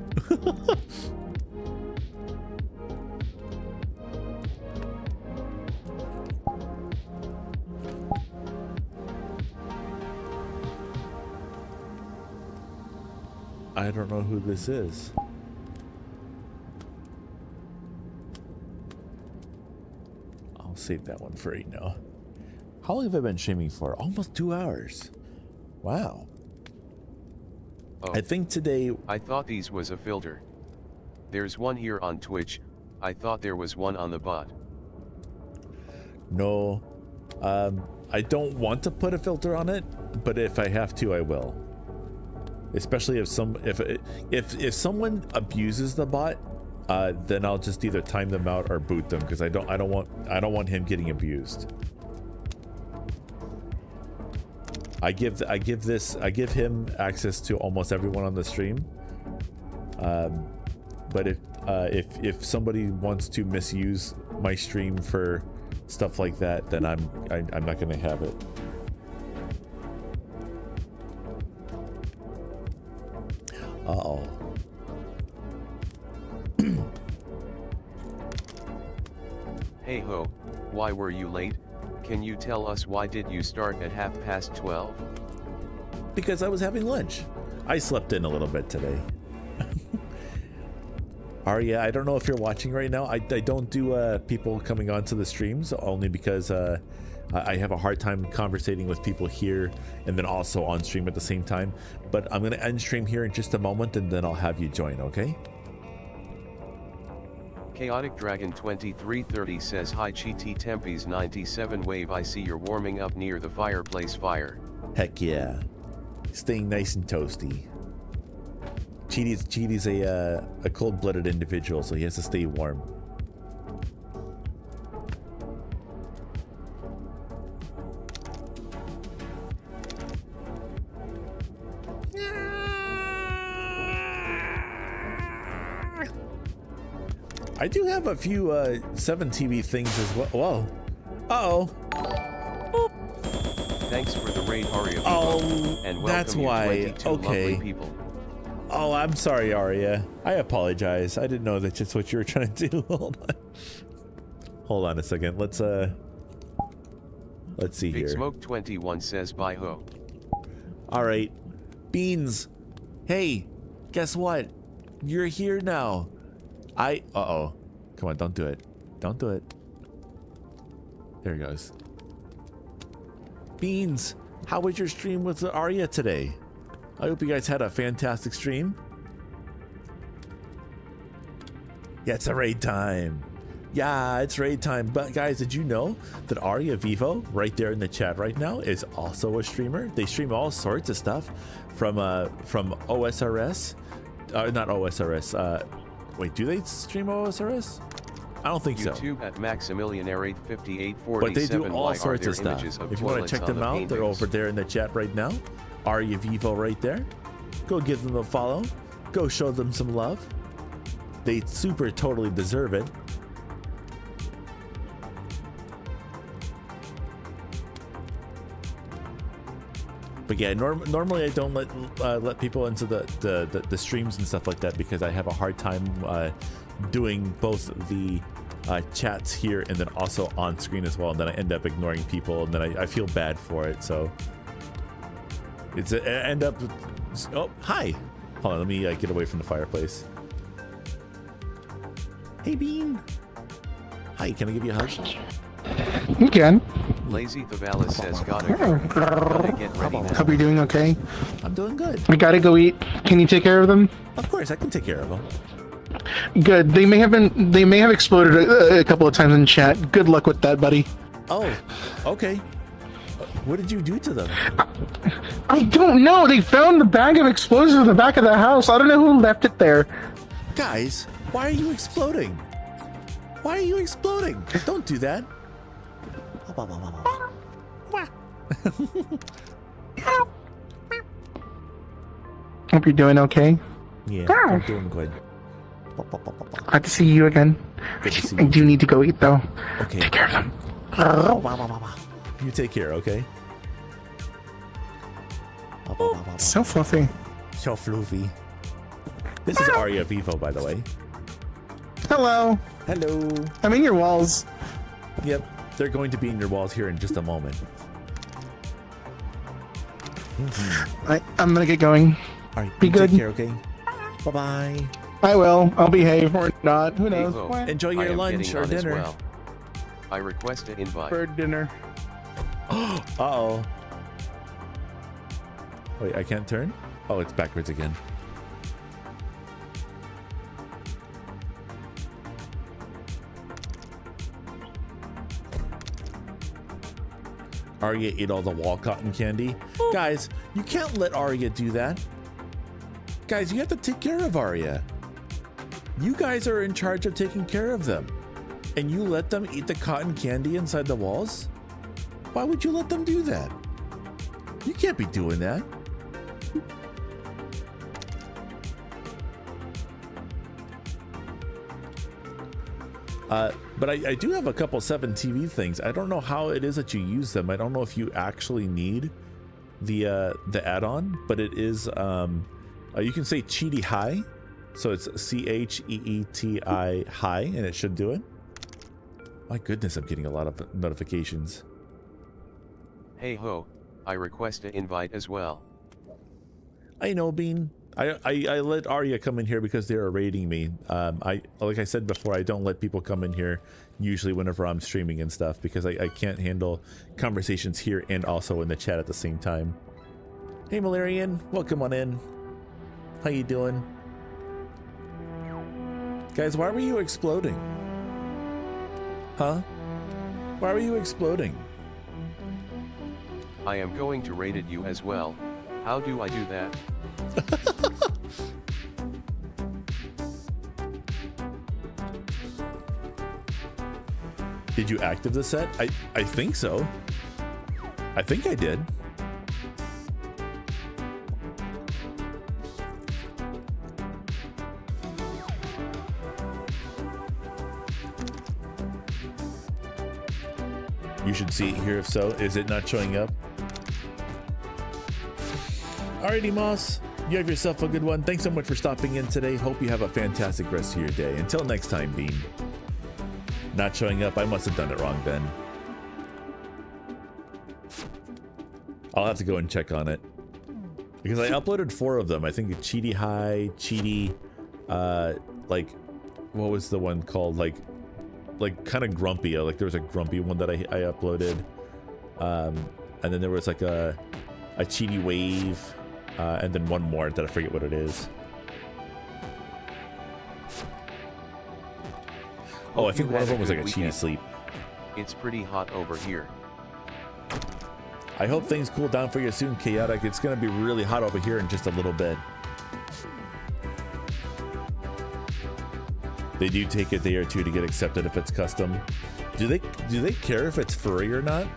A: I don't know who this is. I'll save that one for right now. How long have I been streaming for? Almost 2 hours. Wow.
B: Oh,
A: I think today...
B: I thought these was a filter. There's one here on Twitch. I thought there was one on the bot.
A: No. I don't want to put a filter on it, but if I have to, I will. Especially if someone abuses the bot, then I'll just either time them out or boot them because I don't want him getting abused. I give him access to almost everyone on the stream. But if somebody wants to misuse my stream for stuff like that, then I'm not gonna have it. Uh-oh.
B: Hey ho, why were you late? Can you tell us why did you start at 12:30?
A: Because I was having lunch. I slept in a little bit today. Arya, I don't know if you're watching right now. I don't do people coming onto the streams only because I have a hard time conversating with people here and then also on stream at the same time. But I'm going to end stream here in just a moment and then I'll have you join, okay?
B: Chaotic Dragon 2330 says, hi Cheety Tempe's 97 wave, I see you're warming up near the fireplace fire.
A: Heck yeah. Staying nice and toasty. Cheety's a cold-blooded individual, so he has to stay warm. I do have a few 7TV things as well. Whoa. Uh-oh.
B: Thanks for the raid, Aria.
A: Oh,
B: and welcome
A: that's why. Okay.
B: People.
A: Oh, I'm sorry, Aria. I apologize. I didn't know that's just what you were trying to do. Hold on a second. Let's see
B: Big
A: here.
B: Smoke 21 says, bye ho.
A: All right. Beans. Hey, guess what? You're here now. Uh-oh. Come on, don't do it. Don't do it. There he goes. Beans, how was your stream with Arya today? I hope you guys had a fantastic stream. Yeah, it's a raid time. Yeah, it's raid time. But guys, did you know that Arya Vivo, right there in the chat right now, is also a streamer? They stream all sorts of stuff from OSRS. Not OSRS. Wait, do they stream OSRS? I don't think so.
B: YouTube at Maximilianary5847.
A: But they do all sorts of stuff. If you want to check them out, they're over there in the chat right now. Arya Vivo right there. Go give them a follow. Go show them some love. They super totally deserve it. But yeah, normally I don't let people into the streams and stuff like that because I have a hard time doing both the chats here and then also on screen as well, and then I end up ignoring people, and then I feel bad for it. So it's end up. Oh, hi. Hold on, let me get away from the fireplace. Hey, Bean. Hi, can I give you a hug?
C: You can.
B: Lazy Thavalis says, gotta get ready now.
C: Hope you're doing okay.
A: I'm doing good.
C: I gotta go eat. Can you take care of them?
A: Of course, I can take care of them.
C: Good. They may have exploded a couple of times in chat. Good luck with that, buddy.
A: Oh, okay. What did you do to them?
C: I don't know. They found the bag of explosives in the back of the house. I don't know who left it there.
A: Guys, why are you exploding? Why are you exploding? Don't do that.
C: Hope you're doing okay.
A: Yeah, I'm doing good.
C: Glad to see you again.
A: Good to see
C: I
A: you.
C: do need to go eat though.
A: Okay.
C: Take care of them.
A: You take care, okay?
C: So fluffy.
A: So floofy. This is Arya Vivo, by the way.
C: Hello.
A: Hello.
C: I'm in your walls.
A: Yep, they're going to be in your walls here in just a moment.
C: I'm gonna get going.
A: All right,
C: Be
A: you
C: good.
A: Take care, okay? Bye-bye.
C: I will. I'll behave or not. Who knows?
B: Hey, ho.
A: Enjoy
B: I
A: your
B: am
A: lunch
B: getting
A: or
B: on as
A: dinner.
B: well. I request an invite.
C: For dinner.
A: Uh-oh. Wait, I can't turn? Oh, it's backwards again. Arya ate all the wall cotton candy. Guys, you can't let Arya do that. Guys, you have to take care of Arya. You guys are in charge of taking care of them. And you let them eat the cotton candy inside the walls? Why would you let them do that? You can't be doing that. But I do have a couple 7TV things. I don't know how it is that you use them. I don't know if you actually need the add-on, but it is you can say Cheety High, so it's CheeTi high, and it should do it. My goodness, I'm getting a lot of notifications.
B: Hey ho, I request an invite as well.
A: I know, Bean. I let Arya come in here because they were raiding me. Like I said before, I don't let people come in here usually whenever I'm streaming and stuff because I can't handle conversations here and also in the chat at the same time. Hey Malarian, welcome on in. How you doing? Guys, why were you exploding? Huh? Why were you exploding?
B: I am going to raid you as well. How do I do that?
A: Did you active the set? I think so. I think I did. You should see it here if so. Is it not showing up? Alrighty, Moss. You have yourself a good one. Thanks so much for stopping in today. Hope you have a fantastic rest of your day. Until next time, Bean. Not showing up. I must have done it wrong then. I'll have to go and check on it. Because I uploaded 4 of them. I think Cheaty High, Cheaty, like, what was the one called? Like kind of grumpy. Like there was a grumpy one that I uploaded. And then there was like a Cheaty Wave. And then one more that I forget what it is. Oh, I think one of them was like a Cheaty Sleep.
B: It's pretty hot over here.
A: I hope things cool down for you soon, Chaotic. It's going to be really hot over here in just a little bit. They do take a day or two to get accepted if it's custom. Do they care if it's furry or not?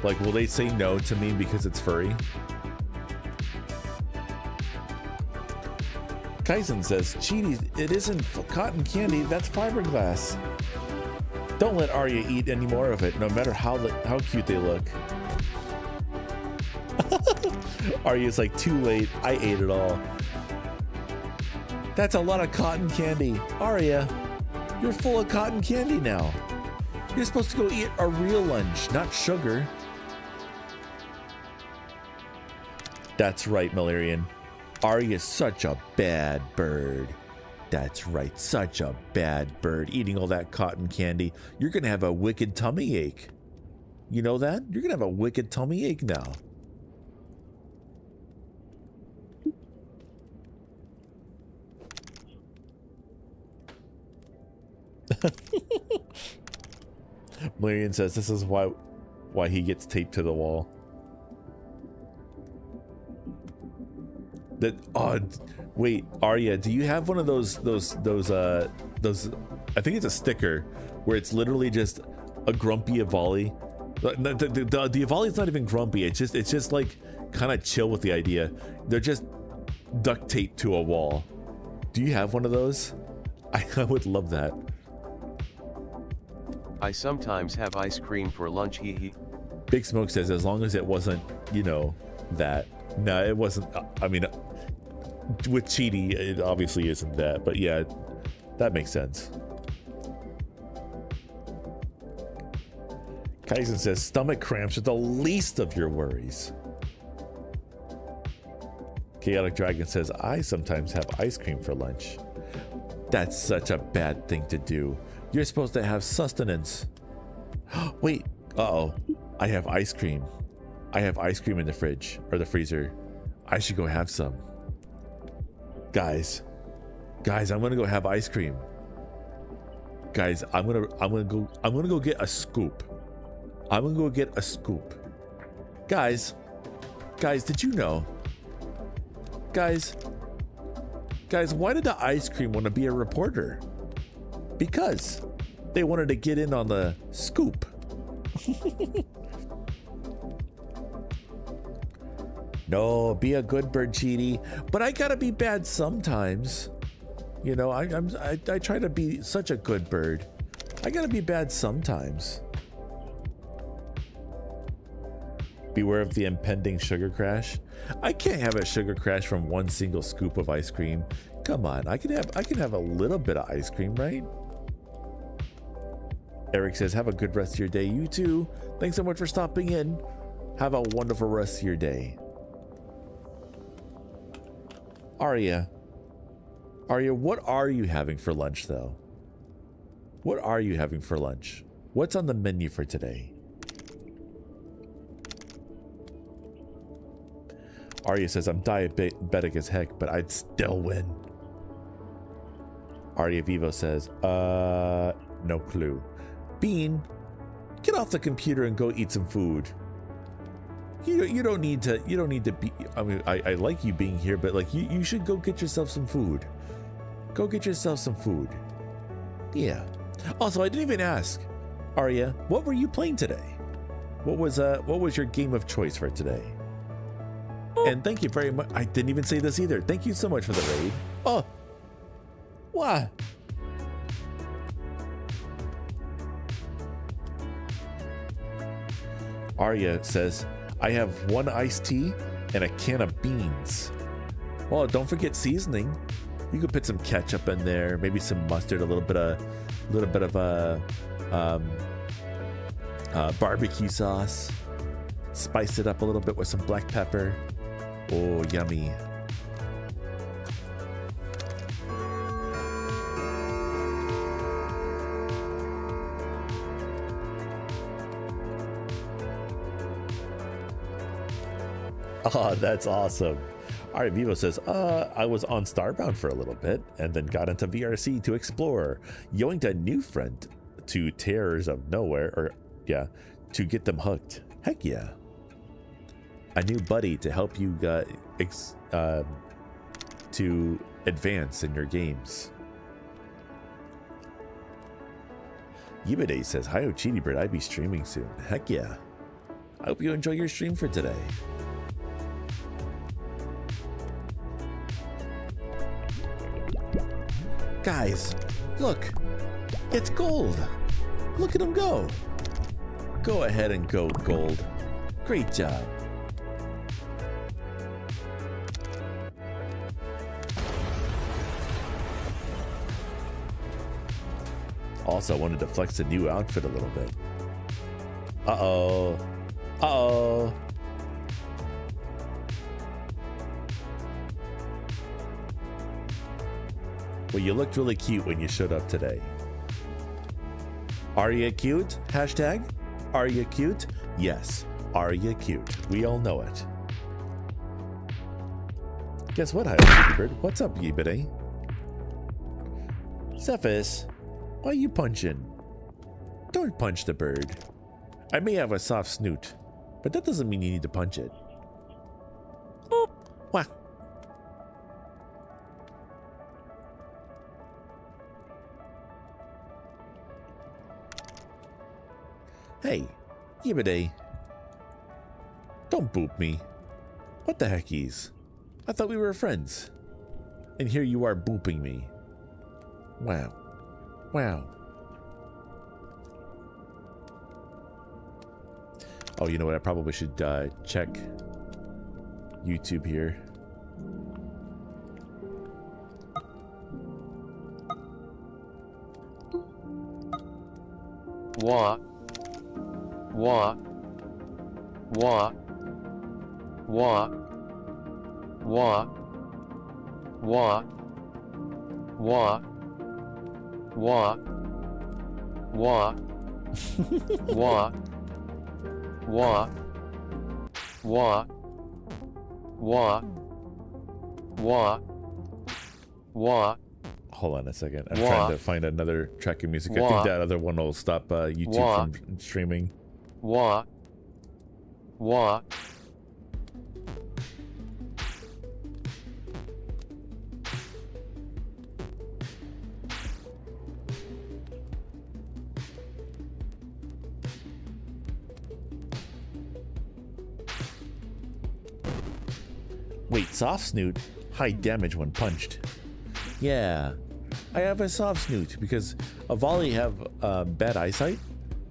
A: Like, will they say no to me because it's furry? Kaizen says, Cheaty, it isn't cotton candy, that's fiberglass. Don't let Arya eat any more of it, no matter how cute they look. Arya's like, too late, I ate it all. That's a lot of cotton candy. Arya, you're full of cotton candy now. You're supposed to go eat a real lunch, not sugar. That's right, Malarian. Arya's such a bad bird. That's right, such a bad bird. Eating all that cotton candy. You're gonna have a wicked tummy ache. You know that? You're gonna have a wicked tummy ache now. Marion says this is why he gets taped to the wall. That wait, Arya, do you have one of those I think it's a sticker where it's literally just a grumpy Avali. The Avali's not even grumpy, it's just like kind of chill with the idea. They're just duct taped to a wall. Do you have one of those? I would love that.
B: I sometimes have ice cream for lunch, hee hee.
A: Big Smoke says as long as it wasn't, you know, that. No, it wasn't. I mean, with Cheaty, it obviously isn't that, but yeah, that makes sense. Kaizen says stomach cramps are the least of your worries. Chaotic Dragon says I sometimes have ice cream for lunch. That's such a bad thing to do. You're supposed to have sustenance. Wait, uh-oh. I have ice cream. I have ice cream in the fridge or the freezer. I should go have some. Guys, I'm gonna go have ice cream. Guys, I'm gonna go get a scoop. I'm gonna go get a scoop. Guys, did you know? Guys, why did the ice cream want to be a reporter? Because they wanted to get in on the scoop. No, be a good bird, Cheaty. But I gotta be bad sometimes. You know, I try to be such a good bird. I gotta be bad sometimes. Beware of the impending sugar crash. I can't have a sugar crash from one single scoop of ice cream. Come on, I can have a little bit of ice cream, right? Eric says, have a good rest of your day. You too. Thanks so much for stopping in. Have a wonderful rest of your day. Arya, what are you having for lunch, though? What are you having for lunch? What's on the menu for today? Arya says, I'm diabetic as heck, but I'd still win. Arya Vivo says, no clue. Bean, get off the computer and go eat some food. You don't need to be, I mean, I like you being here, but like you should go get yourself some food. Go get yourself some food. Yeah. Also, I didn't even ask, Arya, what were you playing today? What was your game of choice for today? And thank you very much. I didn't even say this either. Thank you so much for the raid. Oh, what? Arya says, I have 1 iced tea and a can of beans. Well, don't forget seasoning. You could put some ketchup in there, maybe some mustard, a little bit of barbecue sauce. Spice it up a little bit with some black pepper. Oh, yummy. Oh, that's awesome. All right, Vivo says, I was on Starbound for a little bit and then got into VRC to explore, yoinked a new friend to Terrors of Nowhere, or yeah, to get them hooked. Heck yeah. A new buddy to help you to advance in your games. Yibide says, hi, Cheaty Bird, I'd be streaming soon. Heck yeah. I hope you enjoy your stream for today. Guys, look, it's gold. Look at him go. Go ahead and go, gold. Great job. Also, I wanted to flex the new outfit a little bit. Uh-oh. Uh-oh. Well, you looked really cute when you showed up today. Are you cute? Hashtag. Are you cute? Yes. Are you cute? We all know it. Guess what, Hi, Bird? What's up, Yibide? Cephas, why are you punching? Don't punch the bird. I may have a soft snoot, but that doesn't mean you need to punch it. Oh, wah. Hey, Yibide. Don't boop me. What the heckies? I thought we were friends. And here you are booping me. Wow. Wow. Oh, you know what? I probably should check YouTube here.
B: Wah. Wah. Wah. Wah. Wah. Wah. Wah. Wah. Wah. Wah. Wah. Wah. Wah. Wah. Wah.
A: Hold on a second. I'm trying to find another track of music. I think that other one will stop YouTube from streaming.
B: Wah. Wah.
A: Wait, soft snoot? High damage when punched. Yeah, I have a soft snoot because a volley have bad eyesight.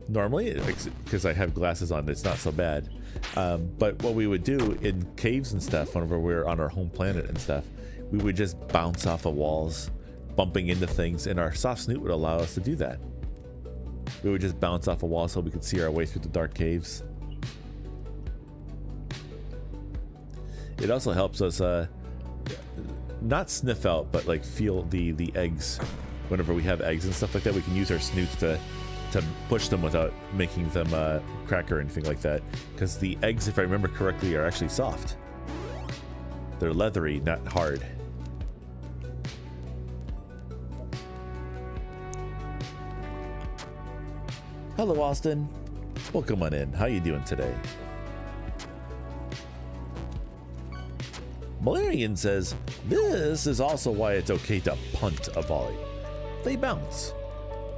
A: Normally, because I have glasses on, it's not so bad. But what we would do in caves and stuff, whenever we were on our home planet and stuff, we would just bounce off of walls, bumping into things, and our soft snoot would allow us to do that. We would just bounce off a wall so we could see our way through the dark caves. It also helps us not sniff out, but like feel the eggs. Whenever we have eggs and stuff like that, we can use our snoots to push them without making them crack or anything like that. Because the eggs, if I remember correctly, are actually soft. They're leathery, not hard. Hello, Austin. Welcome on in. How you doing today? Malarian says, this is also why it's okay to punt a volley. They bounce.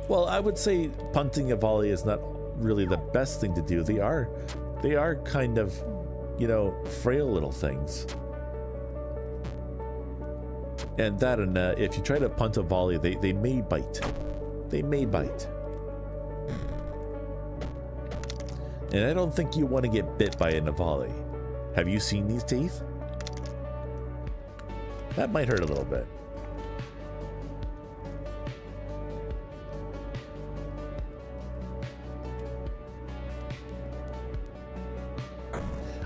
A: Well, I would say punting a volley is not really the best thing to do. They are kind of, you know, frail little things. And that, and if you try to punt a volley, they may bite. They may bite. And I don't think you want to get bit by a volley. Have you seen these teeth? That might hurt a little bit.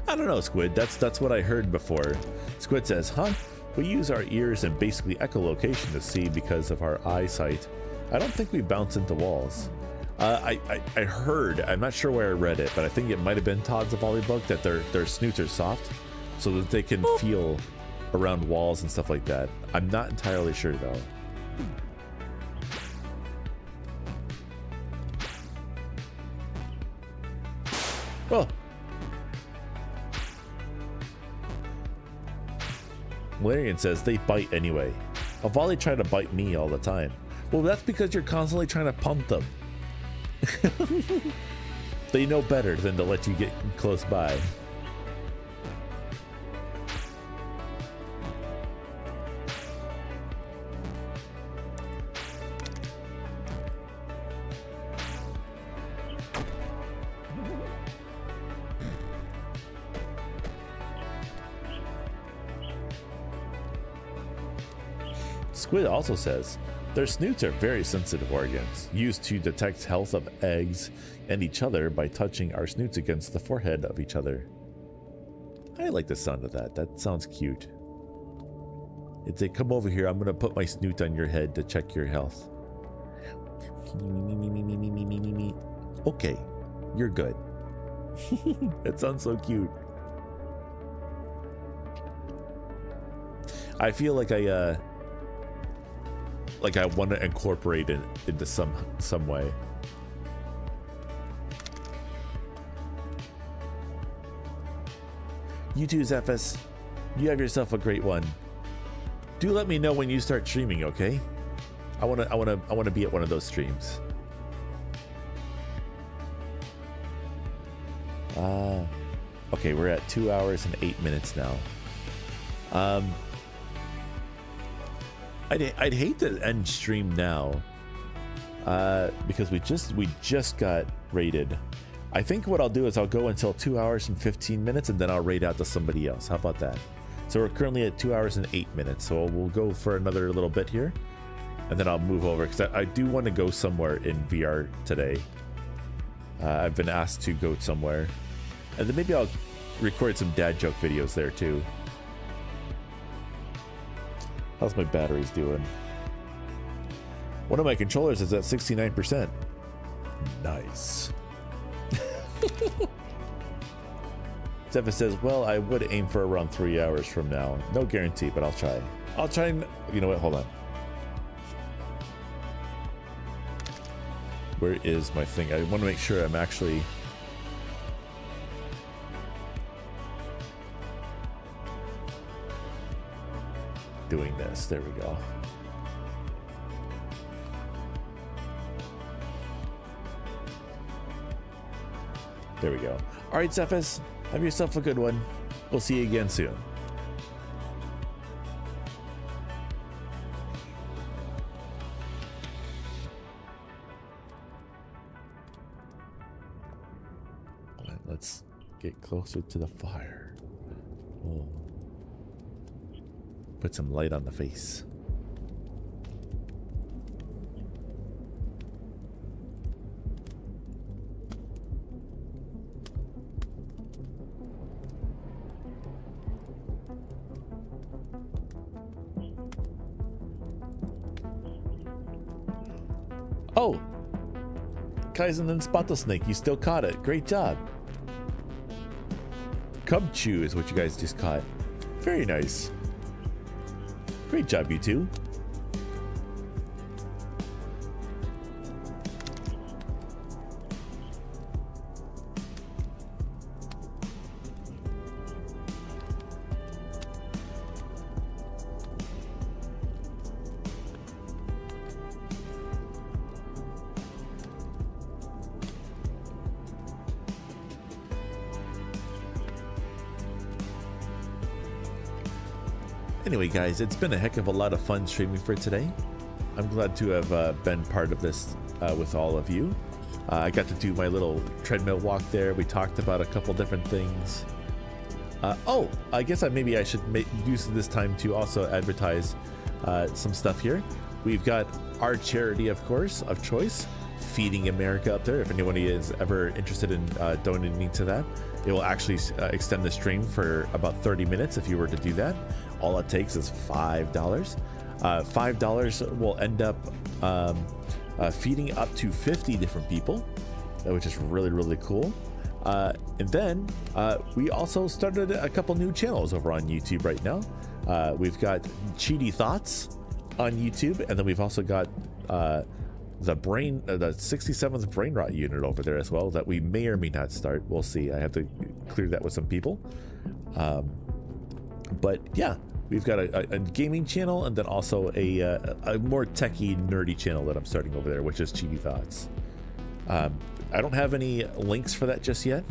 A: I don't know, Squid. That's what I heard before. Squid says, huh? We use our ears and basically echolocation to see because of our eyesight. I don't think we bounce into walls. I heard, I'm not sure where I read it, but I think it might have been Todd's a Volleybook, that their snoots are soft so that they can feel around walls and stuff like that. I'm not entirely sure though. Oh! Larian says they bite anyway. A volley try to bite me all the time. Well, that's because you're constantly trying to pump them. They know better than to let you get close by. Squid also says, their snoots are very sensitive organs, used to detect health of eggs and each other by touching our snoots against the forehead of each other. I like the sound of that. That sounds cute. It's a, come over here, I'm going to put my snoot on your head to check your health. Okay, you're good. It sounds so cute. I feel like I want to incorporate it into some way. You too, Zephys. You have yourself a great one. Do let me know when you start streaming, okay? I want to be at one of those streams. Okay, we're at 2 hours and 8 minutes now. I'd hate to end stream now, because we just got raided. I think what I'll do is I'll go until 2 hours and 15 minutes, and then I'll raid out to somebody else. How about that? So we're currently at 2 hours and 8 minutes. So we'll go for another little bit here, and then I'll move over because I do want to go somewhere in VR today. I've been asked to go somewhere, and then maybe I'll record some dad joke videos there too. How's my batteries doing? One of my controllers is at 69%. Nice. Zephyr says, well, I would aim for around 3 hours from now. No guarantee, but I'll try. I'll try and... You know what? Hold on. Where is my thing? I want to make sure I'm actually... doing this. There we go. There we go. All right, Zephys, have yourself a good one. We'll see you again soon. All right, let's get closer to the fire. Oh. Put some light on the face. Kaizen and Spottlesnake, you still caught it. Great job. Cub Chew is what you guys just caught. Very nice. Great job, you two. Anyway, guys, it's been a heck of a lot of fun streaming for today. I'm glad to have been part of this with all of you. I got to do my little treadmill walk there. We talked about a couple different things. Oh, I guess maybe I should use this time to also advertise some stuff here. We've got our charity, of course, of choice, Feeding America up there. If anybody is ever interested in donating to that, it will actually extend the stream for about 30 minutes if you were to do that. All it takes is $5. $5 will end up feeding up to 50 different people, which is really, really cool. And then we also started a couple new channels over on YouTube right now. We've got Cheaty Thoughts on YouTube, and then we've also got the 67th Brain Rot unit over there as well that we may or may not start. We'll see. I have to clear that with some people. But yeah, we've got a gaming channel and then also a more techie, nerdy channel that I'm starting over there, which is Cheaty Thoughts. I don't have any links for that just yet.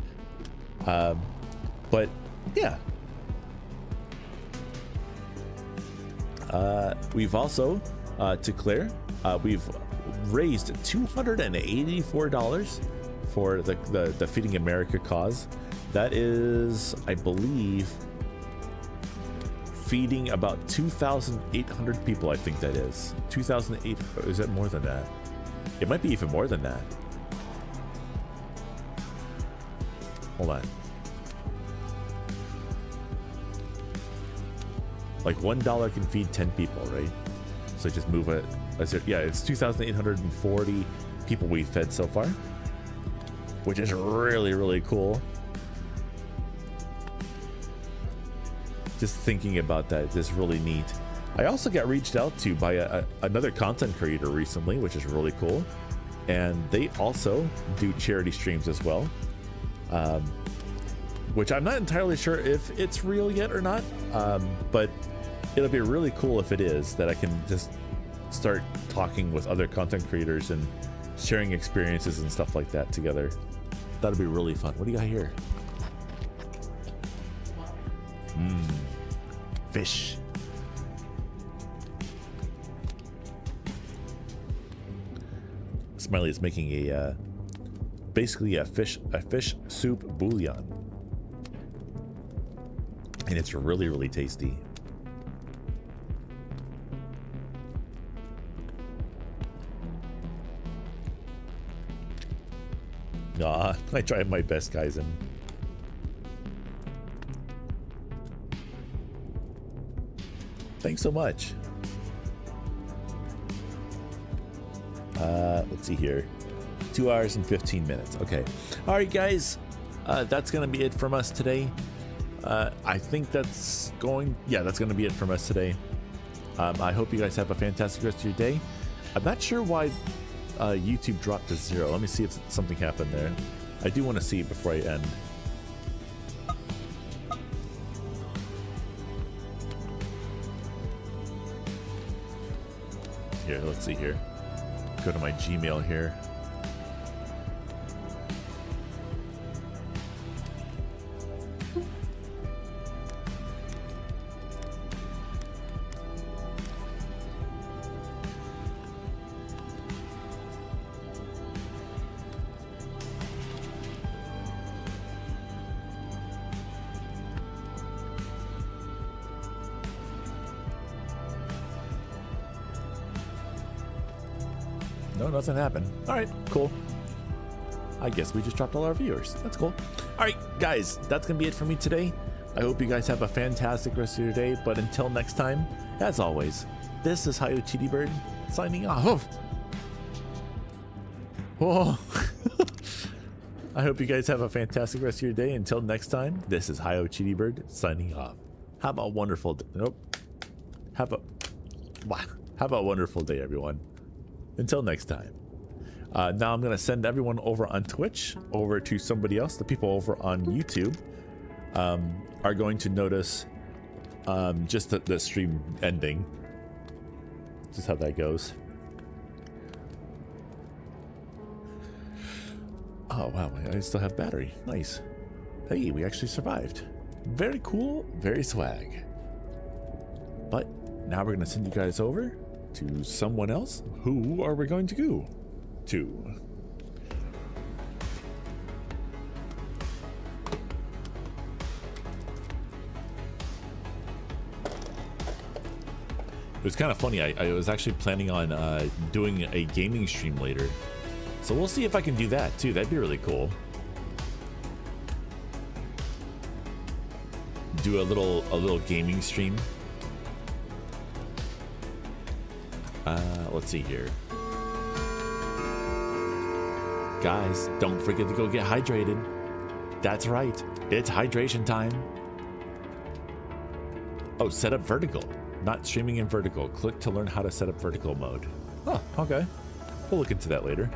A: But yeah. We've also, to clear, we've raised $284 for the Feeding America cause. That is, I believe, feeding about 2,800 people. I think that is 2,800. Is that more than that? It might be even more than that. Hold on. Like $1 can feed 10 people, right? So just move it. Yeah, it's 2,840 people we've fed so far, which is really, really cool. Just thinking about that is really neat. I also got reached out to by another content creator recently, which is really cool. And they also do charity streams as well, which I'm not entirely sure if it's real yet or not, but it'll be really cool if it is, that I can just start talking with other content creators and sharing experiences and stuff like that together. That'll be really fun. What do you got here? Fish. Smiley is making a basically a fish soup bouillon, and it's really, really tasty. Aw, I tried my best, Kaizen. Thanks so much. Let's see here. 2 hours and 15 minutes. Okay. All right, guys. That's going to be it from us today. I think that's going to be it from us today. I hope you guys have a fantastic rest of your day. I'm not sure why YouTube dropped to 0. Let me see if something happened there. I do want to see it before I end. Here, let's see here. Go to my Gmail here. No, nothing happened. All right, cool. I guess we just dropped all our viewers. That's cool. All right, guys, that's going to be it for me today. I hope you guys have a fantastic rest of your day. But until next time, as always, this is Cheetybird signing off. Whoa. I hope you guys have a fantastic rest of your day. Until next time, this is Hi-Yo Bird signing off. Have a wonderful day. Nope. Have a wonderful day, everyone. Until next time. Now I'm going to send everyone over on Twitch over to somebody else. The people over on YouTube are going to notice just the stream ending. Just how that goes. Oh wow, I still have battery. Nice. Hey, we actually survived. Very cool, very swag. But now we're going to send you guys over to someone else. Who are we going to go to? It was kind of funny. I was actually planning on doing a gaming stream later. So we'll see if I can do that too. That'd be really cool. Do a little gaming stream. Let's see here. Guys, don't forget to go get hydrated. That's right. It's hydration time. Oh, set up vertical. Not streaming in vertical. Click to learn how to set up vertical mode. Oh, okay. We'll look into that later.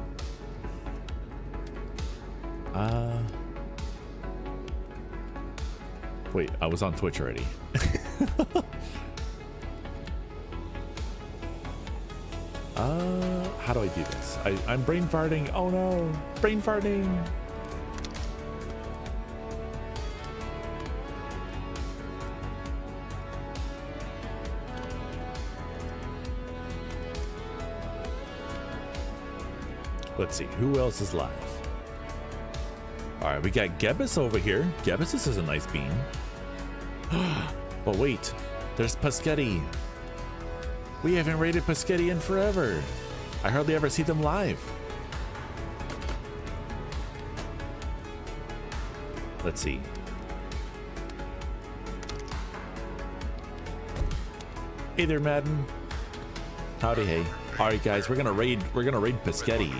A: Wait, I was on Twitch already. How do I do this? I'm brain farting. Oh no, brain farting. Let's see, who else is live? All right, we got Gebus over here. Gebus, this is a nice bean. But wait, there's Paschetti. We haven't rated Paschetti in forever. I hardly ever see them live. Let's see. Hey there, Madden. Howdy, hey. All right, guys, we're gonna raid Paschetti.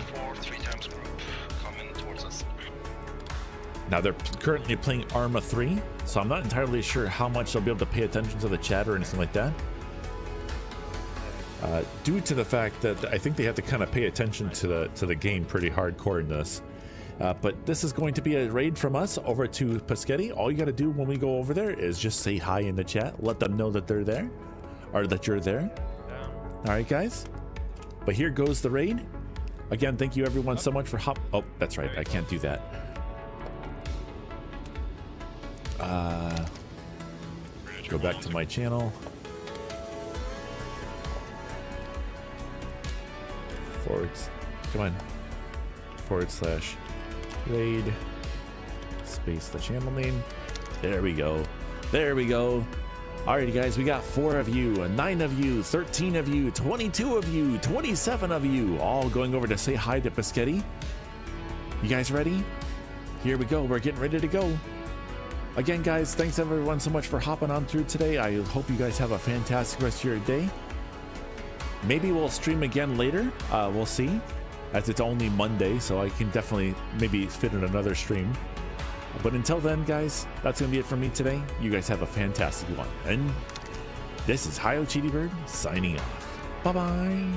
A: Now they're currently playing Arma 3, so I'm not entirely sure how much they'll be able to pay attention to the chat or anything like that. Due to the fact that I think they have to kind of pay attention to the game pretty hardcore in this. But this is going to be a raid from us over to Paschetti. All you got to do when we go over there is just say hi in the chat. Let them know that they're there, or that you're there. All right, guys. But here goes the raid. Again, thank you everyone so much for Oh, that's right. I can't do that. Go back to my channel. /raid space the channel name. There we go. There we go. Alrighty, guys, we got 4 of you, 9 of you, 13 of you, 22 of you, 27 of you, all going over to say hi to Paschetti. You guys ready? Here we go. We're getting ready to go. Again, guys, thanks everyone so much for hopping on through today. I hope you guys have a fantastic rest of your day. Maybe we'll stream again later. We'll see, as it's only Monday, so I can definitely maybe fit in another stream. But until then, guys, that's going to be it for me today. You guys have a fantastic one. And this is Hi-Yo Bird signing off. Bye-bye.